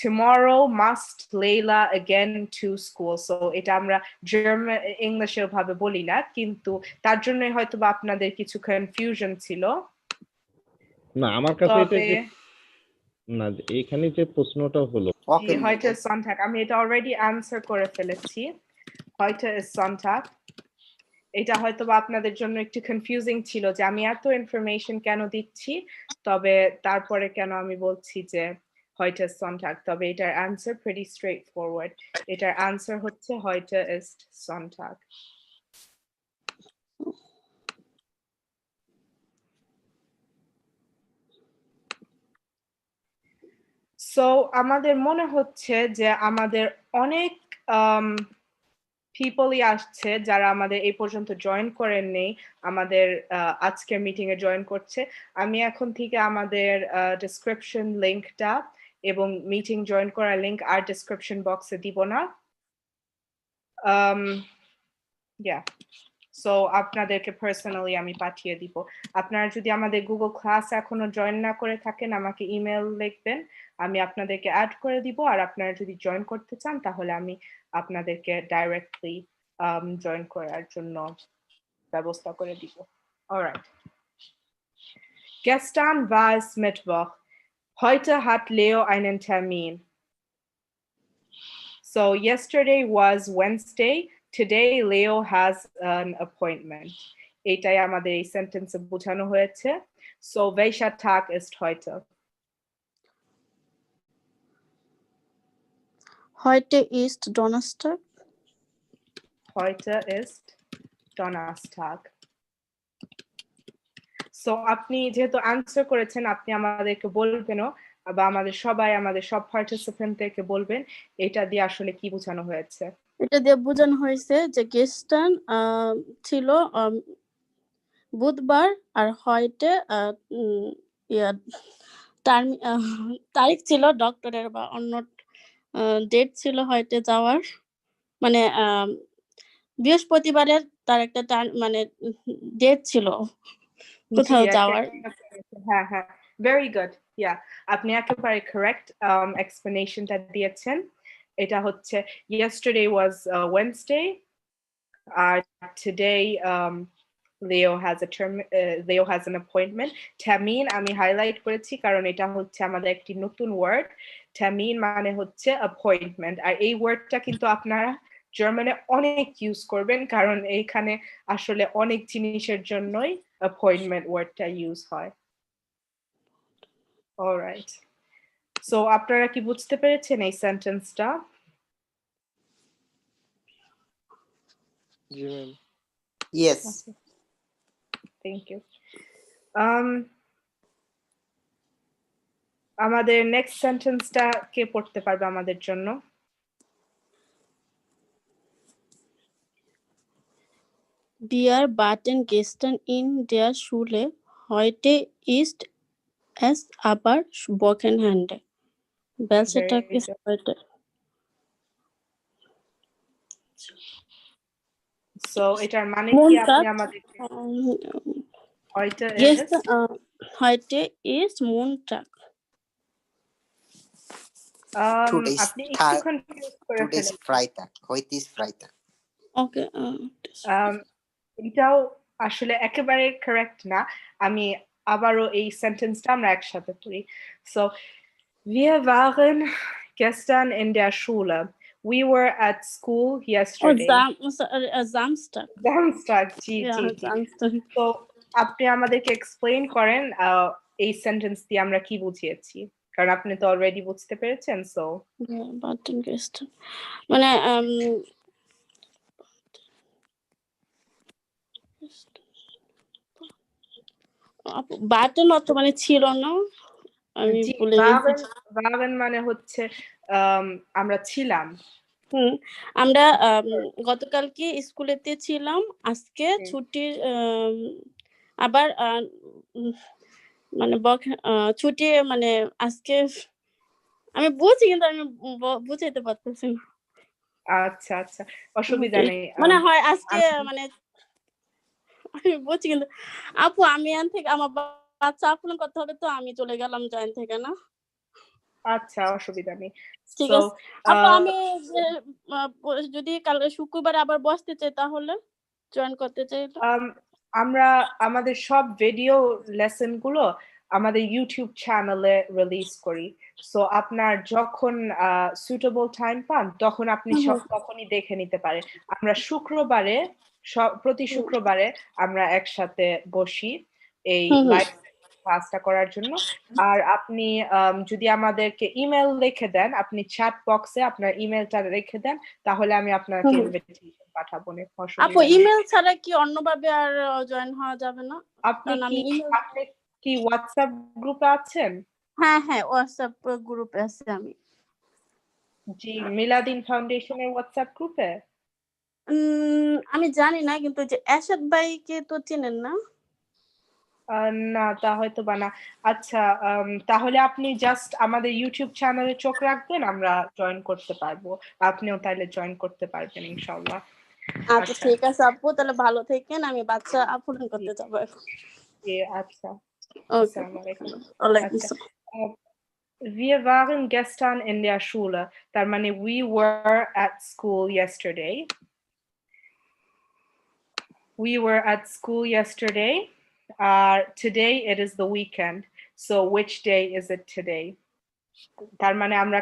tomorrow must Layla again to school। So এটা আমরা জার্মান ইংলিশে ভাবে বলি না, কিন্তু তার জন্য হয়তো বা আপনাদের কিছু কনফিউশন ছিল। না আমার কাছে এটা তবে যে না এইখানে যে প্রশ্নটা হলো জি, Wochen heute ist Sonntag। আমি এটা অলরেডি আনসার করে ফেলেছি। heute ist Sonntag। এটা হয়তো বা আপনাদের জন্য একটু কনফিউজিং ছিল যে আমি এত ইনফরমেশন কেন দিচ্ছি, তবে তারপরে কেন আমি বলছি যে heute ist Sonntag। তবে এটার আনসার pretty straightforward। এটার আনসার হচ্ছে heute ist Sonntag। সো আমাদের মনে হচ্ছে যে আমাদের অনেক পিপলই আসছে যারা আমাদের এই পর্যন্ত জয়েন করেননি, আমাদের আজকের মিটিং এ জয়েন করছে। আমি এখন থেকে আমাদের ডেসক্রিপশন লিংকটা এবং মিটিং জয়েন করার লিংক আর ডেসক্রিপশন বক্সে দিব না। সো আপনাদেরকে পার্সোনালি আমি পাঠিয়ে দিব। আপনারা যদি আমাদের গুগল ক্লাস এখনো জয়েন না করে থাকেন, আমাকে ইমেল লিখবেন, আমি আপনাদেরকে অ্যাড করে দিব। আর আপনারা যদি জয়েন করতে চান তাহলে আমি আপনাদেরকে ডাইরেক্টলি জয়েন করার জন্য ব্যবস্থা করে দিব। Alright. Gestern war es Mittwoch. Heute hat Leo einen Termin. So yesterday was Wednesday. Today Leo has an appointment. এটাই আমাদের এই সেন্টেন্সে বোঝানো হয়েছে। So welcher Tag ist heute? heute ist Donnerstag Heute ist Donnerstag. So আপনি যেহেতু answer করেছেন, আপনি আমাদেরকে বলবেনও, বা আমাদের সব পার্টিসিপেন্টদেরকে বলবেন এটা দিয়ে আসলে কি বোঝানো হয়েছে। এটা দিয়ে বোঝানো হয়েছে যে গেস্টান ছিল বুধবার, আর হয়তে তারিখ ছিল ডক্টরের বা অন্য ডেট ছিল হয়তে যাওয়ার, মানে বৃহস্পতিবারের তার একটা মানে ডেট ছিল কোথাও যাওয়ার। হ্যাঁ হ্যাঁ, ভেরি গুড। ইয়া, আপনি একেবারে কারেক্ট এক্সপ্লেনেশনটা দিয়েছেন। এটা হচ্ছে yesterday was Wednesday, today Leo has an appointment. Termin আমি হাইলাইট করেছি কারণ এটা হচ্ছে আমাদের একটি নতুন ওয়ার্ড। Termin মানে হচ্ছে অ্যাপয়েন্টমেন্ট, আর এই ওয়ার্ডটা কিন্তু আপনারা জার্মানে অনেক ইউজ করবেন, কারণ এইখানে আসলে অনেক জিনিসের জন্যই অ্যাপয়েন্টমেন্ট ওয়ার্ডটা ইউজ হয়। অলরাইট, সো আপনারা কি বুঝতে পেরেছেন এই সেন্টেন্সটা? জি ম্যাম। Yes. Thank you. আমাদের নেক্সট সেন্টেন্সটা কে পড়তে পারবে আমাদের জন্য? Wir warten gestern in der Schule. Heute ist es aber Wochenende. Welcher Tag ist heute? So এটার মানে কি আপনি আমাদেরকে heute ist Heute ist Montag. Today's আপনি একটু কনফিউজ করে Today's ফেলেছেন। Freitag. Heute ist Freitag. ওকে এটাও আসলে একেবারে কারেক্ট না। আমি আবারও এই সেন্টেন্সটা আমরা একসাথে পড়ি। So, wir waren gestern in der Schule. We were at school yesterday. জামস্টার Samstag, জি, জি, জি। জামস্টার তো আপনি আমাদেরকে এক্সপ্লেইন করেন এই সেন্টেন্স দিয়ে আমরা কি বুঝিয়েছি? কারণ আপনি তো অলরেডি বুঝতে পেরেছেন, সো বাটন গেস্টার মানে বাটন অত মানে ছিল না, আমি জি, ভুলে গেছি। waren মানে হচ্ছে আমরা ছিলাম। আমরা গতকালকে স্কুলেতে ছিলাম, আজকে ছুটির আবার মানে ছুটি মানে আজকে আমি বুঝি কিন্তু আমি বুঝাইতে পারতেছি না। আচ্ছা, আচ্ছা, অসুবিধা নেই। মানে হয় আজকে আমি- মানে আমি বুঝছি কিন্তু আপু আমি এখান থেকে আমার বাচ্চা আপলোড করতে হবে, তো আমি চলে গেলাম জয়েন থেকে না। আচ্ছা, অসুবিধা নেই। ঠিক So, আছে আপু, আমি যদি কাল শুক্রবার আবার বসতে চাই তাহলে জয়েন করতে চাই তো? আমরা আমাদের সব ভিডিও লেসন গুলো আমাদের ইউটিউব চ্যানেলে রিলিজ করি। সো আপনার যখন সুইটেবল টাইম পান তখন আপনি তখনই দেখে নিতে পারেন। আমরা শুক্রবারে প্রতি শুক্রবারে আমরা একসাথে বসি এই লাইভ ক্লাসটা করার জন্য। আর আপনি যদি আমাদেরকে ইমেল লিখে দেন, আপনি চ্যাট বক্সে আপনার ইমেলটা রেখে দেন, তাহলে আমি আপনাকে ইনভিটেশন পাঠাবো। আপু ইমেল ছাড়া কি অন্যভাবে আর জয়েন হওয়া যাবে না? আপনি কি হোয়াটসঅ্যাপ গ্রুপে আছেন? হ্যাঁ হোয়াটসঅ্যাপ গ্রুপে আছি আমি। জি, মিলাদিন ফাউন্ডেশনের হোয়াটসঅ্যাপ গ্রুপে? আমি জানি না, কিন্তু যে এরশাদ ভাইকে তো চেনেন না? না, তা হয়তো বা না। আচ্ছা, তাহলে আপনি জাস্ট আমাদের ইউটিউব চ্যানেলে চোখ রাখবেন, আমরা জয়েন করতে পারবো। আপনিও তাহলে জয়েন করতে পারবেন ইনশাআল্লাহ। আচ্ছা ঠিক আছে আপু, তাহলে ভালো থাকেন, আমি বাচ্চা আপলোড করতে যাবো এখন। জি, আচ্ছা। ওকে, আসসালামু আলাইকুম। ওয়ালাইকুম আচ্ছা। আসসালাম। Wir waren gestern in der Schule. তার মানে we were at school yesterday. We were at school yesterday. Today it is the weekend. So which day is it today? তার মানে আমরা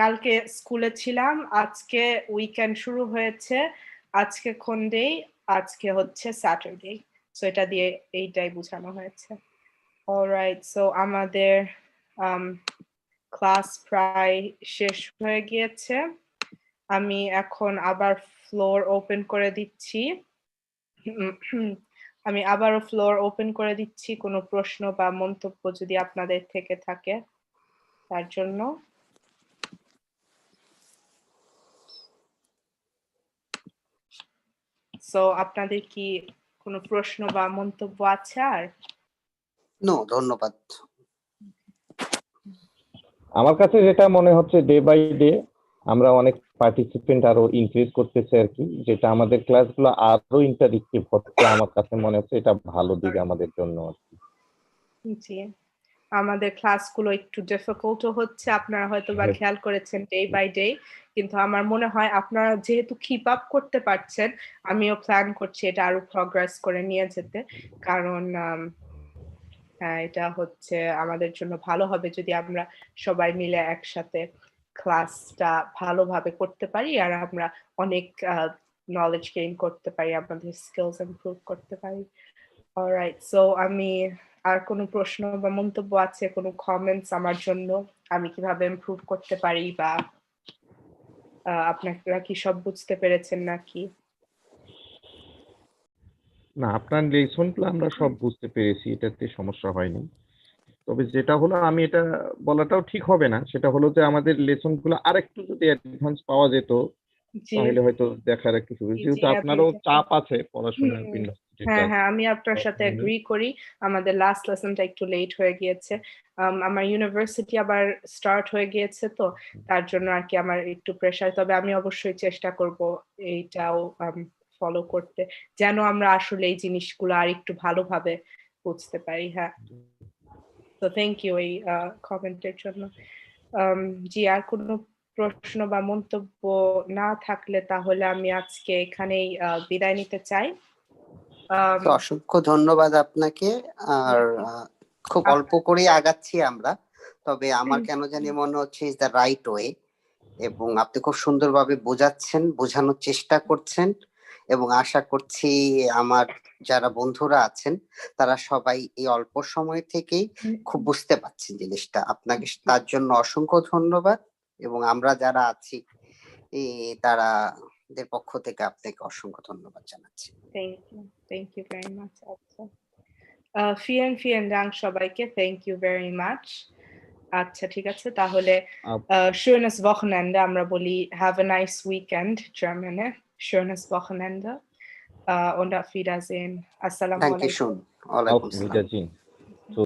কালকে স্কুলে ছিলাম, আজকে উইকেন্ড শুরু হয়েছে, আজকে কোন ডে? আজকে হচ্ছে স্যাটারডে। সো এটা দিয়ে এইটাই বোঝানো হয়েছে। অলরাইট, সো আমাদের ক্লাস প্রায় শেষ হয়ে গিয়েছে। আমি এখন আবার ফ্লোর ওপেন করে দিচ্ছি। আমি আবারও ফ্লোর ওপেন করে দিচ্ছি কোনো প্রশ্ন বা মন্তব্য যদি আপনাদের থেকে থাকে তার জন্য। সো আপনাদের কি কোনো প্রশ্ন বা মন্তব্য আছে আর? নো, ধন্যবাদ। আমার কাছে যেটা মনে হচ্ছে ডে বাই ডে আমরা অনেক পার্টিসিপেন্ট আরো ইনক্রিজ করতেছে আর কি, যেটা আমাদের ক্লাসগুলো আরো ইন্টারেক্টিভ হচ্ছে। আমার কাছে মনে হচ্ছে এটা ভালো দিক আমাদের জন্য আর কি। জি, আমাদের ক্লাসগুলো একটু ডিফিকাল্টও হচ্ছে, আপনারা হয়তো বা খেয়াল করেছেন ডে বাই ডে, কিন্তু আমার মনে হয় আপনারা যেহেতু কিপ আপ করতে পারছেন, আমিও প্ল্যান করছি এটা আরো প্রগ্রেস করে নিয়ে যেতে। কারণ হ্যাঁ, এটা হচ্ছে আমাদের জন্য ভালো হবে যদি আমরা সবাই মিলে একসাথে ক্লাসটা ভালোভাবে করতে পারি, আর আমরা অনেক নলেজ গেইন করতে পারি, আমাদের স্কিলস ইমপ্রুভ করতে পারি। অলরাইট, সো আমি আর কোনো প্রশ্ন বা মন্তব্য আছে, কোনো কমেন্টস আমার জন্য, আমি কিভাবে ইমপ্রুভ করতে পারি, বা আপনারা কি সব বুঝতে পেরেছেন নাকি? না, আপনার লেসনগুলো আমরা সব বুঝতে পেরেছি, এটাতে সমস্যা হয়নি। তবে যেটা হলো, আমি এটা বলাটাও ঠিক হবে না, সেটা হলো যে আমাদের লেসনগুলো আরেকটু যদি অ্যাডভান্স পাওয়া যেত তাহলে হয়তো দেখার একটু সুবিধা, যেহেতু আপনারও চাপ আছে পড়াশোনার হ্যাঁ, আমি আপনার সাথে এগ্রি করি। আমাদের লাস্ট লেসনটা একটু লেট হয়ে গিয়েছে। আমার ইউনিভার্সিটি আবার স্টার্ট হয়ে গিয়েছে, তো তার জন্য আর কি আমার একটু প্রেশার। তবে আমি অবশ্যই চেষ্টা করব এইটাও ফলো করতে, যেন আমরা আসলে এই জিনিসগুলো আর একটু ভালোভাবে বুঝতে পারি। হ্যাঁ, তো থ্যাংক ইউ এই কমেন্টের জন্য। জি, আর কোনো প্রশ্ন বা মন্তব্য না থাকলে তাহলে আমি আজকে এখানেই বিদায় নিতে চাই। তো অসংখ্য ধন্যবাদ আপনাকে। আর খুব অল্প করেই আগাচ্ছি আমরা, তবে আমার কেন জানি মনে হচ্ছে ইজ দ্য রাইট ওয়ে, এবং আপনি খুব সুন্দরভাবে বোঝাচ্ছেন, বোঝানোর চেষ্টা করছেন, এবং আশা করছি আমার যারা বন্ধুরা আছেন তারা সবাই এই অল্প সময় থেকেই খুব বুঝতে পারছেন জিনিসটা। আপনাকে তার জন্য অসংখ্য ধন্যবাদ, এবং আমরা যারা আছি তারাদের পক্ষ থেকে আপনাকে অসংখ্য ধন্যবাদ জানাচ্ছি। Thank you very much. আচ্ছা, vielen Dank সবাইকে, থ্যাংক ইউ ভেরি মাচ। আচ্ছা, ঠিক আছে, তাহলে schönes Wochenende আমরা বলি, have a nice weekend Germany, schönes Wochenende und auf Wiedersehen. Assalamu alaikum. Dankeschön. Walaikum salam. Auf Wiedersehen.